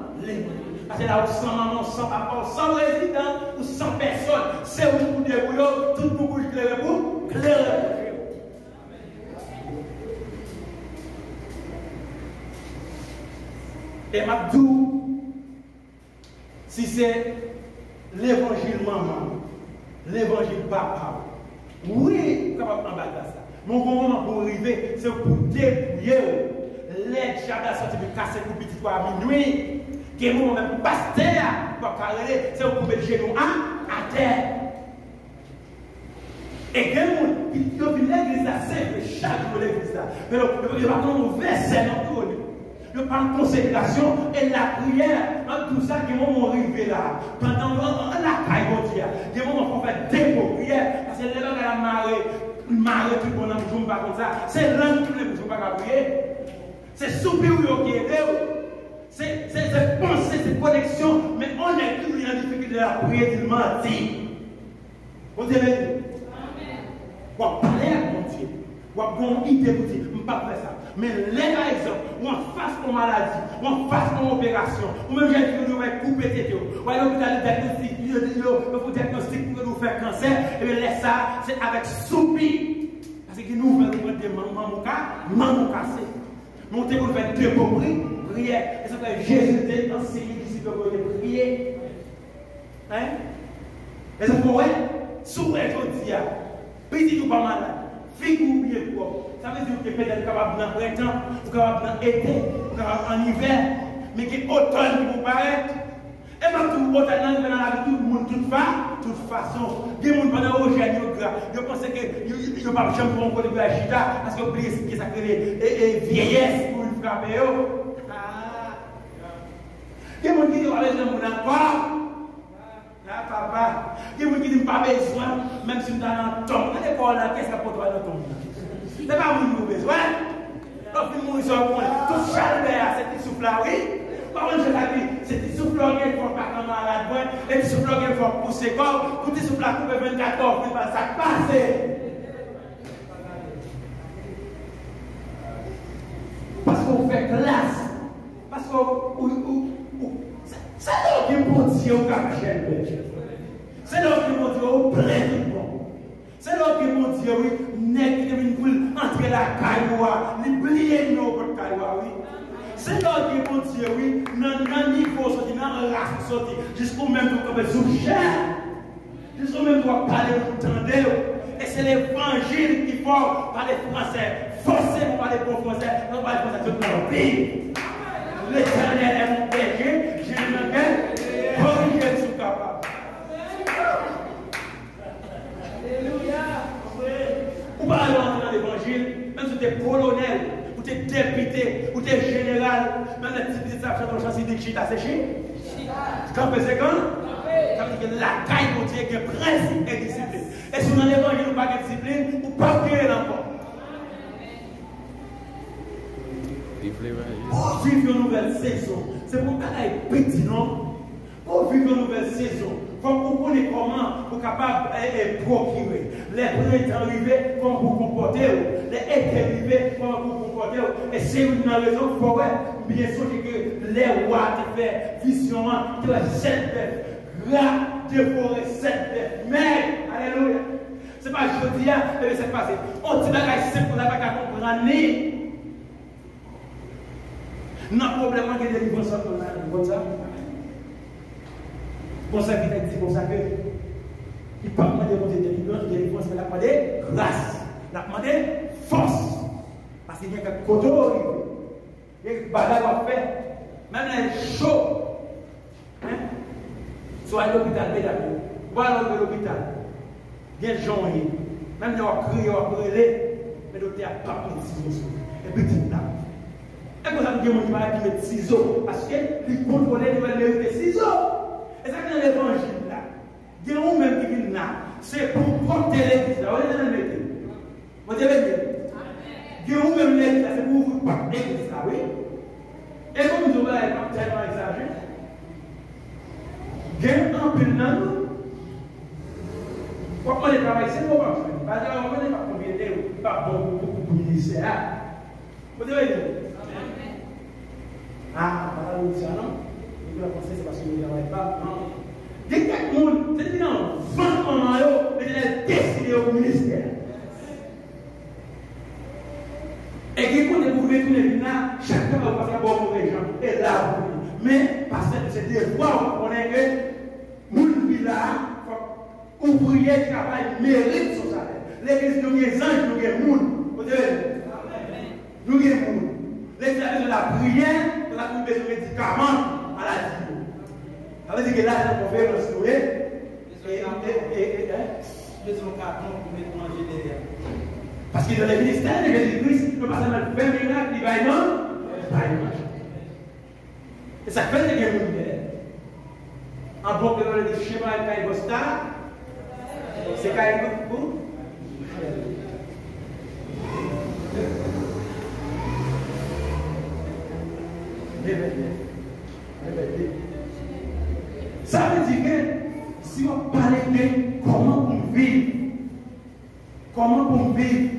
tout le monde clair pour clair. Et Mabdou, si c'est l'évangile maman, l'évangile papa, oui, capable d'en battre ça. Mon moment pour arriver, c'est pour débrouiller. L'aide, j'avais sorti de casser pour petit toi à minuit. Que mon même pasteur, pour carrer, c'est pour mettre chez nous à terre. Et que mon, qui l'église là, c'est chaque jour l'église là. Mais il va prendre un verset dans tout. Le par consécration et la prière, en tout ça, qui vont arriver là. Pendant la caille, mon Dieu, des moments qu'on fait des prières, parce que les gens qui ont marre tout le monde ne joue pas comme ça. C'est l'un de tous les gens qui ont prier. C'est supérieur qui est là. C'est penser, c'est connexion, mais on est toujours en difficulté de la prière, il mentit. Vous avez dit? On va parler à mon Dieu. On va avoir une idée pour dire, je ne peux pas faire ça. Mais les par exemple, on face aux maladies, on face aux opérations, ou même j'ai dit, on va couper tes yeux. Ou alors, l'hôpital de diagnostic pour nous faire cancer, et bien laisse ça, c'est avec soupi. Parce que nous voulons prendre des mamou cassé. Nous devons faire deux prières. Et ça fait Jésus a enseigné ici que vous devez prier. Hein? Et ça fait, sourire aujourd'hui, petit ou pas malade, figure ou bien quoi. Ça veut dire que peut-être capable dans le printemps, ou capable dans l'été, ou capable en hiver, mais qu'il y a automne qui vous paraît. Et même tout automne dans la vie, tout le monde, de toute façon, il y a des gens pendant le jour, je pense que il n'y a pas de gens pour me faire chita, parce que vous oubliez ce qui s'appelle vieillesse pour une frapper. Il y a des gens qui disent, avec les gens encore. Ah, papa, il y a des gens qui disent, pas besoin, même si vous êtes dans la tombe. Dans l'école, qu'est-ce qu'il y a pour toi dans la tombe? Ce n'est pas vous qui besoin. Quand vous mourrez sur le point, tout chaleur, c'est petit souffle là, oui. Par contre, je l'ai dit, c'est petit souffle là qui faut pas comme malade, et petit souffle là qui faut pousser corps, pour petit souffle là couper 24 heures, puis ça passe. Parce qu'on fait classe. Parce que c'est là qui est pour Dieu au caché. C'est là qui est pour Dieu au plein de bon. C'est là qui est pour Dieu, oui, n'est qui devine pour entrer la cailloua, l'oublier nous pour cailloua, oui. C'est là qui est pour Dieu, oui, dans le niveau sorti, dans la race sorti, jusqu'au même temps comme sous chair. Jusqu'au même temps parler pour tendre. Et c'est l'évangile qui faut parler français. Forcément parler bon français, non parler français tout le pays. L'Éternel est mon berger, je ne m'inquiète, corriger sous capable. Alléluia. Ou pas aller entrer dans l'évangile, même si tu es colonel, ou tu es député, ou tu es général, même la petite ça fait ton chance de chita, c'est chi. Quand c'est quand? Ça veut dire que la caille pour Dieu qui est principe et discipline. Et si dans l'évangile, ou pas de discipline, ou pas créer l'enfant. Pour vivre une nouvelle saison, c'est pour ça qu'elle est petit, non? Pour vivre une nouvelle saison, il faut qu'on connaisse comment pour capable de procurer. Les printemps arrivés, comment vous comporter, les étés arrivés, comment vous comporter. Et c'est une raison pour bien sûr que les rois te font vision, tu as 7 bêtes, rats dévorer 7 bêtes. Mais, alléluia, c'est pas jeudi, mais c'est passé. On dit que c'est pour la pas comprendre. Non, problème que des délivrance comme ça. Pour ça, il dit comme ça que il ne peut pas demander délivrance, mais il a demandé grâce, il a demandé force. Parce qu'il y a quelques côtés, il y a des bagages à faire, même les chauds. Soit à l'hôpital, voilà l'hôpital. Il y a des gens, même ils ont crié, ils ont brûlé, mais le docteur n'a pas pris de ciseaux. Et puis, là. Et vous avez dit que vous avez ciseaux, parce qu'il contrôlait les ciseaux. Et ça, dans l'évangile, là, il y a un même qui vient là, c'est pour porter l'église. Vous avez dit, vous avez dit, il y a un même l'église, c'est pour vous porter l'église, oui. Et comme vous avez tellement exagéré, il y a un peu de nous. Pourquoi les travail, c'est bon, parce que on ne connaît pas combien d'euros, pas bon pour le ministère. Vous avez dit, ah, voilà le ministère, non? Vous la pensez, c'est parce que vous ne travaillez pas. Non. Il y a quelques monde, c'est dit non, 20 ans, mais il y a au ministère. Et qui compte pour retourner là, chaque fois qu'on passe à bon mauvais gens, et là, mais parce que c'est des fois on est que moun vit là, ouvrier travail mérite son salaire. L'église nous est ange, nous est moun. Nous est moun. L'église de la prière, nous avons besoin de médicaments à la vie. Ça veut dire que là, on fait le souhait. Parce que dans les ministères de Jésus-Christ, nous passons dans le 20 miracles, il va y avoir. Et ça fait des gens en bon que le schéma est Caïbosta, c'est Caïbosta. Ça veut dire que si on parle de comment on vit,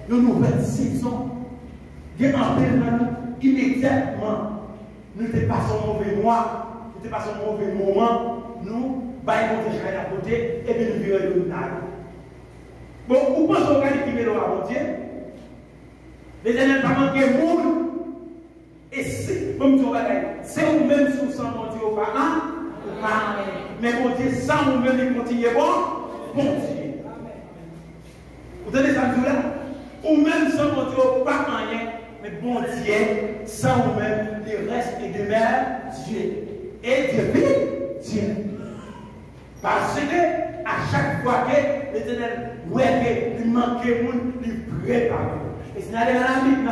une nouvelle saison, il y a un peu immédiatement, nous dépassons un mauvais mois, nous dépassons un mauvais moment, nous baillons déjà à côté et puis nous virons le nag. Bon, vous pensez qu'on va équiper à Dieu? Les éléments pas manquer monde. Et si, comme tu vas dire, c'est vous-même sous sang, mon Dieu, au pas, mais mon Dieu, sans vous-même, il continue bon Dieu. Vous donnez ça là? Ou même sans mon Dieu, pas rien, mais bon Dieu, sans vous-même, il reste et demeure Dieu. Et Dieu. Parce que, à chaque fois que l'Éternel voyait qu'il manquait de monde, il prépare. Et c'est dans la Bible,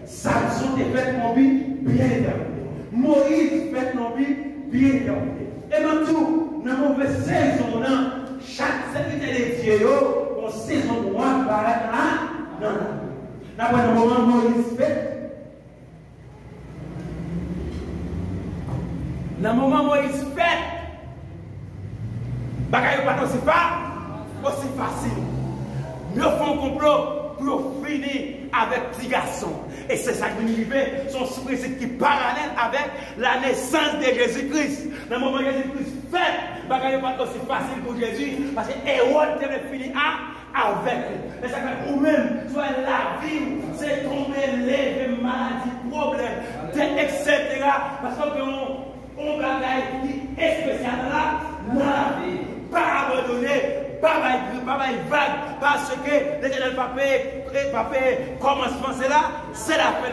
Samson est fait mon vie bien terminé. Moïse fait mon vie bien terminé. Et maintenant, dans la mauvaise saison, chaque serviteur de Dieu, on saison noire va être là. Dans le moment où Moïse fait, dans le moment où Moïse fait, bagaille pas aussi facile. Nous faisons un complot pour finir avec petit garçon. Et c'est ça qui nous arrive, son principe qui est parallèle avec la naissance de Jésus-Christ. Dans le moment où Jésus-Christ fait, bagaille pas aussi facile pour Jésus, parce que Hérode devait finir avec lui. Et ça fait vous-même, soit la vie, c'est tomber, lever, maladie, problème, etc. Parce qu'on bagaille qui est spécial là, dans la vie. Pas abandonner. Pas vague, parce que l'Éternel pape commencement, c'est là, c'est la fin.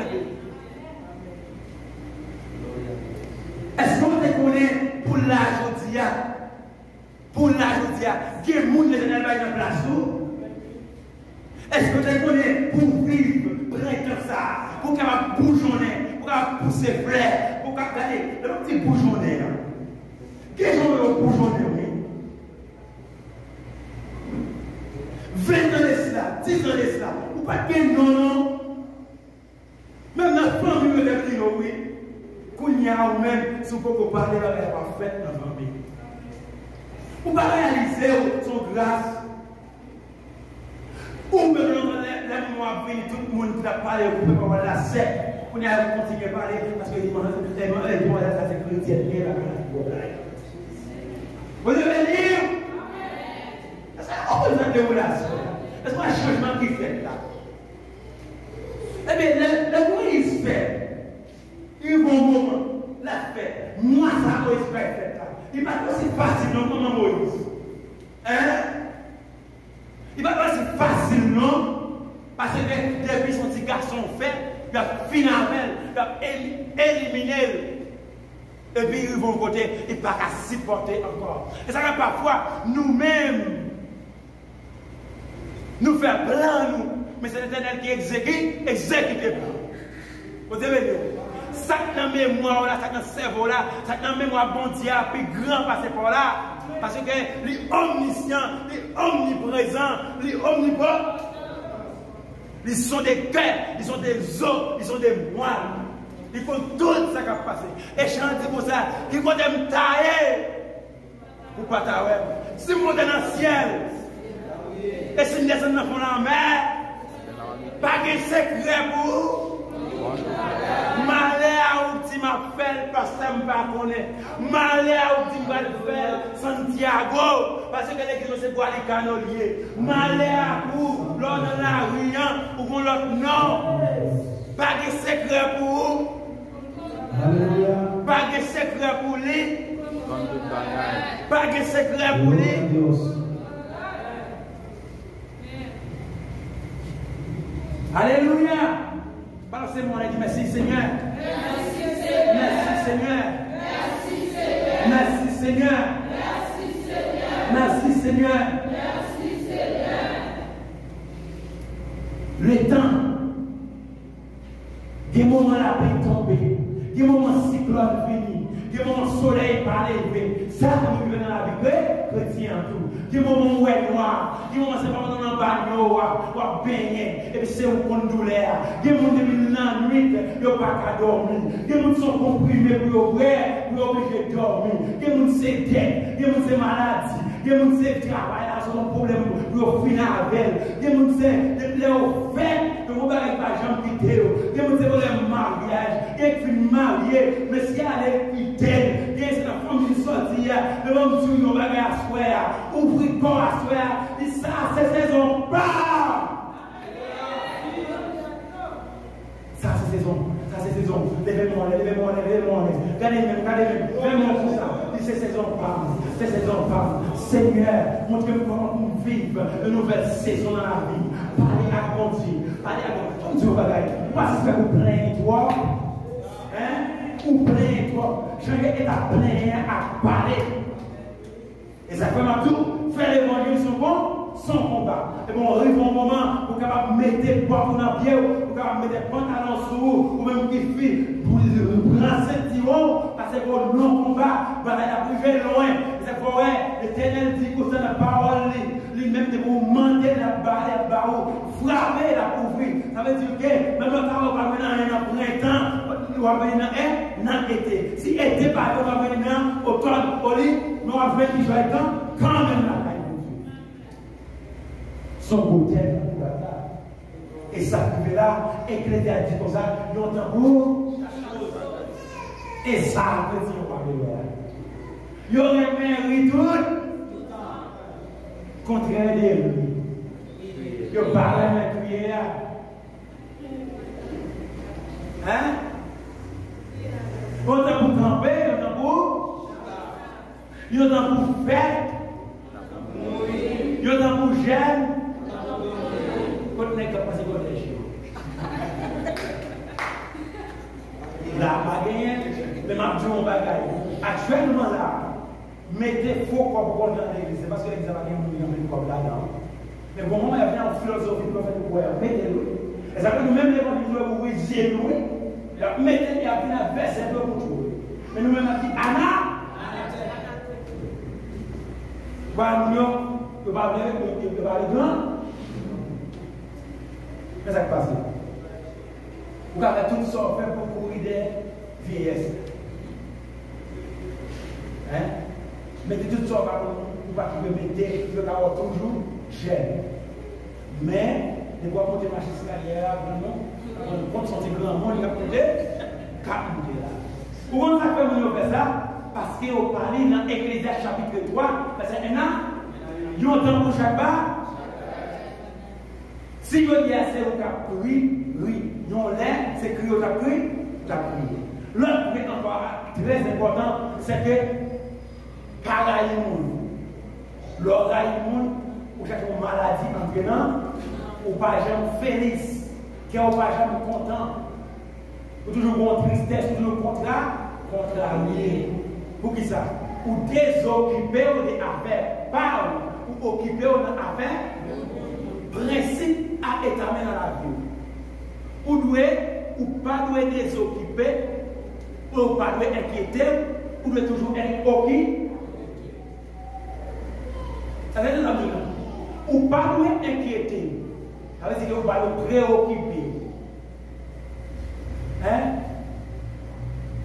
Est-ce qu'on te connaît pour la jodia? Pour la jodia, qui est moun l'Éternel va dans place où? Est-ce qu'on te connaît pour vivre, près ça, pour capable bourgeonner, pour capable pousser fleurs, pour capable aller, le petit bourgeonner? Quel genre de bourgeonner? 20 ans de cela, 10 ans de cela, ou pas de non. Même dans la famille, vous devez dire oui. Qu'on y a ou même, si vous pouvez parler, vous n'avez pas fait dans la famille. Vous ne pouvez pas réaliser son grâce. Ou même la mémoire venir, tout le monde qui a parlé, vous pouvez pas avoir la sec. Vous n'avez continué à parler parce que les gens ont la sécurité. Vous devez lire. Est-ce qu'il y a un changement qui fait là? Eh bien, le Moïse fait, il va au moment, la fait, moi ça Moïse fait là. Il va pas aussi facile non comme Moïse. Hein? Il va pas aussi facile non, parce que depuis son petit garçon fait, il a finalement, il a éliminé. Et puis il va au côté, il ne va pas supporter encore. Et ça va parfois nous-mêmes. Nous faisons plan, nous, mais c'est l'Éternel qui exécute le plan. Vous devez dire, ça dans la mémoire, ça dans le cerveau, ça dans la mémoire, bon Dieu, plus grand passer par là. Parce que les omniscients, les omniprésents, les omnipotents, ils sont des cœurs, ils sont des os, ils sont des moines. Ils font tout ça qui a passé. Et chanter pour ça, ils vont me tailler. Pourquoi tailler? Si vous montez dans le ciel, et si nous descendons dans la mer, pas de secret pour malheur à ultima m'a fait parce que je ne connais pas. Malheur ou dit que je faire Santiago. Parce que l'église c'est Guadalcanolier. Malheur ou l'on n'a rien ou qu'on l'autre non. Pas de secret pour vous. Pas de secret pour lui. Pas de secret pour lui. Alléluia. Pensez-moi, on a dit merci Seigneur. Merci Seigneur. Merci Seigneur. Merci Seigneur. Merci Seigneur. Merci Seigneur. Le temps, des moments la pluie tombée, des moments cyclone fini, des moments soleil pas levé, ça nous vient dans la vie chrétien tout. Des moments où est noir, des moments c'est pas dans un bagnot ou baigner, et puis c'est au compte douleur. Des moments de la nuit, ils n'ont pas qu'à dormir. Des moments sont comprimés pour obligés de dormir. Des moments c'est dette, des moments c'est maladie, des moments c'est travail, là c'est un problème pour finir avec. Des moments c'est des plaies au fait, de vous avec la jambe quitter. Des moments c'est pour le mariage, et puis marié, mais si elle est quittée, c'est la femme qui sortit, le monde sur nos bagages à soir, ouvrir corps à soir, et ça, c'est saison pas. Ça, c'est saison. Ça, c'est saison. Levez-moi, levez-moi, levez-moi. Regardez-moi pour ça. C'est saison pas. C'est saison pas. Seigneur, montrez-moi comment nous vivons une nouvelle saison dans la vie. Parlez à mon Dieu. Parlez à mon Dieu. Parce que vous plaignez toi. Hein? Ou plains-toi, je vais être plein à parler. Et ça fait ma tout, faire l'évangile son combat. Et bon, on arrive au moment où on va mettre des portes dans le pied, où on va mettre des pantalons sous vous, ou même qui fait brasser le tiron, parce que pour non combat, va la priver loin. C'est pour l'Éternel dit que c'est la parole, lui-même de vous demander la barre, frapper la couvrir. Ça veut dire que même le travail va venir en printemps, nous va venir dans été. Si été pas, on va venir dans automne, au lit, nous va venir quand même la caille de Dieu. Son côté, et ça arrive là, Ecclésias dit comme ça, nous entendons et ça, petit, on va venir. Il y aurait mérité tout contraire de lui. Il parle de la prière. Hein? On a pour camper, on a pour. Il y en a pour fête. Il y en a pour gêne. Quand on est capable de protéger. Il a pas gagné, mais m'a dit on bagaille. Actuellement là, mettez faux comme dans l'église, parce que l'église a gagné comme là-dedans. Mais bon, il y avait une philosophie pour faire du pouvoir. Mettez-le. Et ça fait nous-mêmes les gens qui doivent vous rédiger nous. Mettez-le, il y a un verset pour trouver. Mais nous-mêmes, on a dit Anna. Voilà, nous, va aller grand. Mais ça passe. Vous avez toutes sortes pour courir des vieillesses. Hein? Mettez toutes sortes pour pas que vous mettez, vous avez toujours jeune. Mais, les voies monter marcher escalier, on compte sortir grand monde, il a monté, cap monter là. Pourquoi ça fait faire ça? Parce qu'on parle dans Ecclésias chapitre 3, parce qu'il y a un temps pour chaque part. Si vous dites c'est au cap, oui, non, là, c'est crier au cap, t'as prié. L'autre point encore très important, c'est que Karaïmoun, l'oraïmoun, ou chercher une maladie entraînante, ou pas jamais feliz, qui n'est pas jamais content, ou toujours une tristesse, toujours contrarié. Pour qui ça? Ou désoccupé ou des affaires, pas ou occupé ou des affaires, principe à étamer dans la vie. Ou pas doit désoccuper, ou pas doit inquiéter, ou doit toujours être occupé. Ça veut dire que ou pas doit inquiéter. Ça veut dire que vous va le préoccuper. Hein?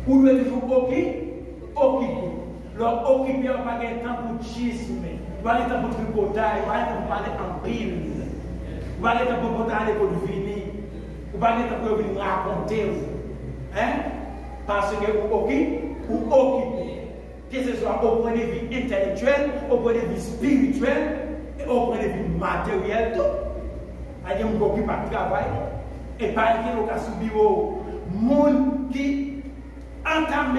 Ou doit toujours occuper. Leur occuper, on va pas de temps pour chismer. On va pas de temps pour tricotage, on va pas de temps pour parler en pile. On va pas de temps pour parler pour venir. On va pas de temps pour venir raconter. Hein? Parce que vous occupez. Que ce soit au point de vue intellectuel, au point de vue spirituel, et au point de vue matériel, tout. C'est-à-dire que vous occupez par travail. Et par exemple, vous avez subi au monde qui entame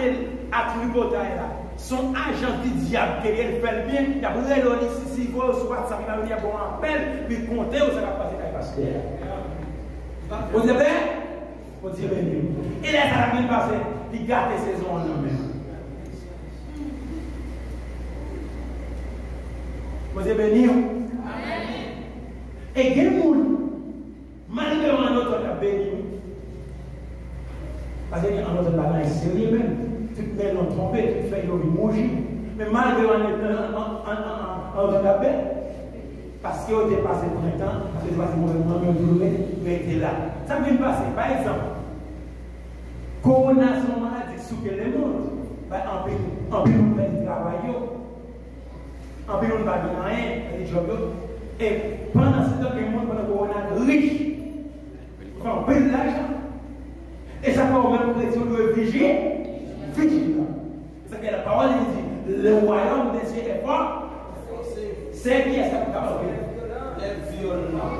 l'attribut là. Son agent du diable, qui fait le bien, il a brûlé le si vous sur WhatsApp, il a venu pour un appel, puis compter, vous allez passer avec le pasteur. Vous avez vous dites béni. Et là, ça va bien passer, il garde ses saisons en nous-mêmes. Vous êtes béni. Et il y a des gens, malgré notre béni, parce qu'il y a un autre bagage sérieux même. Tu te mets dans le trompé, tu te fais une magie. Mais malgré on est la paix, parce qu'il a passé pour un temps, parce que tu vas se mourir, mais tu es là. Ça vient de passer. Par exemple, Corona, son maladie sous que le monde, en plus, on fait du travail, en plus, on ne va pas rien, des jobs. Et pendant ce temps, le monde, pendant le Corona, riche, on paye de l'argent. Et ça fait au même pression de vigier. C'est que la parole dit le royaume des cieux est fort. C'est qui est ça? Les violents.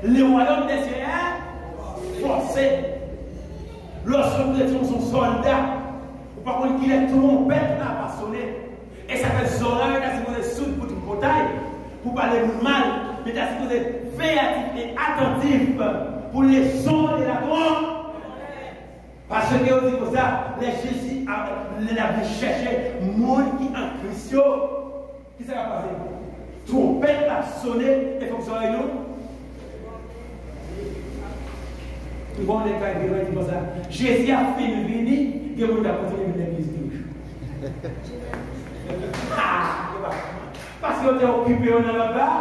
Le royaume des cieux est forcé. Lorsque nous sommes soldats, par contre, qu'il est trompette n'a pas sonné. Et ça fait oreilles, si vous êtes sourds pour une bataille, pour parler mal, mais si vous êtes véatif et attentif pour les sons de la grande. Parce que vous dites comme ça, les Jésus avaient cherché monde qui en Christ, qui s'est passé? Trompette a sonné et comme ça, nous avons des cas qui disent comme ça. Jésus a fait une venue, et vous avez continué de l'église toujours. Parce que vous êtes occupé, on est là-bas.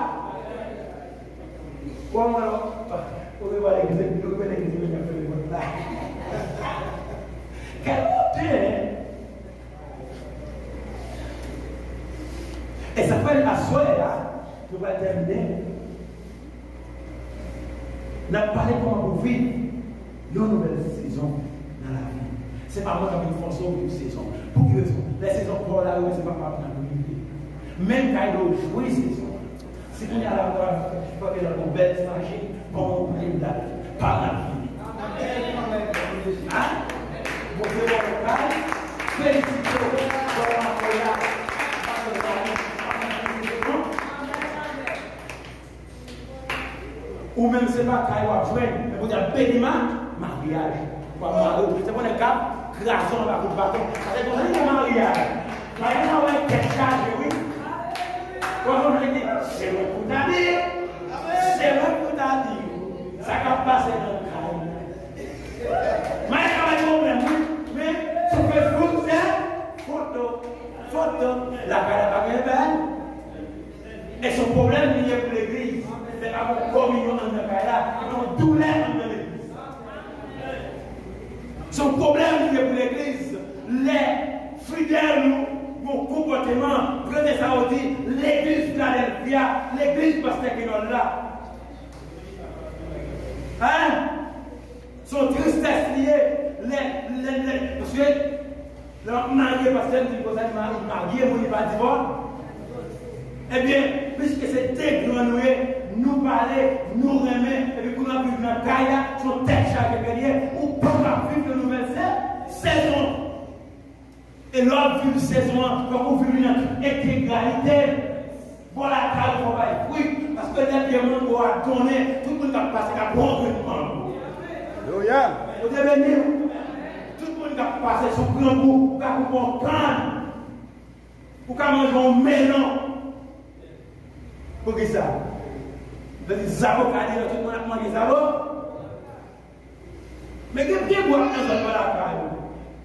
Bon, alors, vous pouvez voir l'église, vous pouvez l'église, vous pouvez faire le quel hauteur! Et ça fait à soi là, nous allons terminer. Nous allons parler comment vous vivre une nouvelle saison dans la vie. Ce n'est pas moi qui ai une fonction d'une saison. Pour quelle raison? Les saisons pour la rue, ce n'est pas moi qui ai une même quand il y a joué saison. Si vous avez la voix, je peux faire une belle stratégie, comme on peut dire par la vie. Hein? Vous pouvez voir le cas, félicitez-vous pour la ou même c'est pas quand il va jouer, mais vous avez béniment, mariage. C'est pour les cas, création de la coupe bâton. C'est pour ça qu'il y a mariage. Quand il y a un tête chargée, oui. Quand on dit, c'est le coup d'habit, c'est le coup d'habit. Ça va passer dans le cas. Mais il y a un problème, mais sur Facebook, c'est photo. La caille n'est pas belle. Et son problème, il y a pour l'église. C'est pas pour communion en la caille là, ils ont douleur en l'église. Son problème, il y a pour l'église. Les fidèles, mon comportement, prenez ça aussi, l'église Philadelphia, l'église pasteur qui est là. Hein? Son tristesse liée, parce que le marié pasteur dit que ça marié, vous n'avez pas divorce. Eh bien, puisque c'est dégrenoué, nous parler, nous remettre, et puis pour nous vivre dans la caille, son tête chargée derrière, ou pour nous vivre de nouvelles saisons. Et l'autre vivre saison, comme vous vivez une intégralité, voilà la caille pour faire fruit, parce que les gens vont donner, tout le monde va passer à bon rendement. Vous devez venir, tout le monde va passer son grand goût, pour comprendre, pour manger un melon. Pour qui ça? Les avocats disent tout le monde a demandé des avocats. Mais que bien boire un seul par la caille.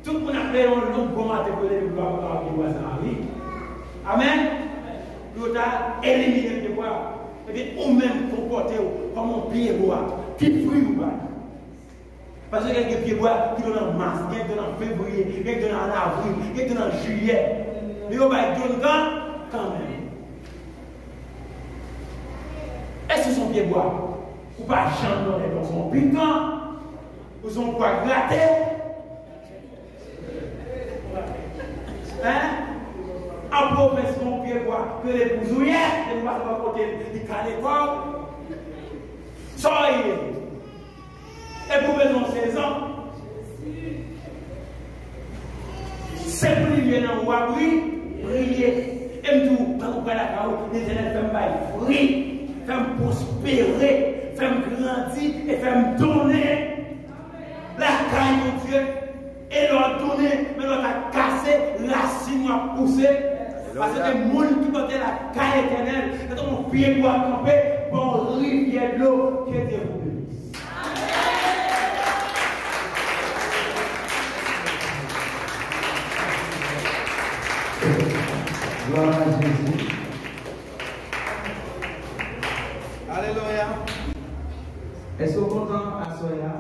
Tout le monde a fait un long comment te coller le bois pour avoir des voisins. Amen. Nous avons éliminé le bois. Et bien, ou même comporter comme un pied bois. Qui fruit ou pas? Parce qu'il y a des pieds bois qui donnent en mars, qui donnent en février, qui donnent en avril, qui donnent en juillet. Mais on va donner quand même. Est-ce que son pied bois? Ou pas chambre dans son piquant? Ou son poids gratté? province, mon pied bois, que les bousouillettes, et nous allons pas côté du calécor. Soyez. Et pour maison 16 ans, c'est pour lui venir en roi, briller. Et nous, quand on prend la carotte, les élèves font bail, briller, font prospérer, font grandir et font donner la caille de Dieu. Et leur donner, mais leur a cassé, racine a poussé. Parce que les gens qui portent la caille éternelle, c'est mon pied pour camper pour rivière de l'eau qui est déroulée. Gloire à Jésus. Alléluia. Est-ce qu'on est content à Soya?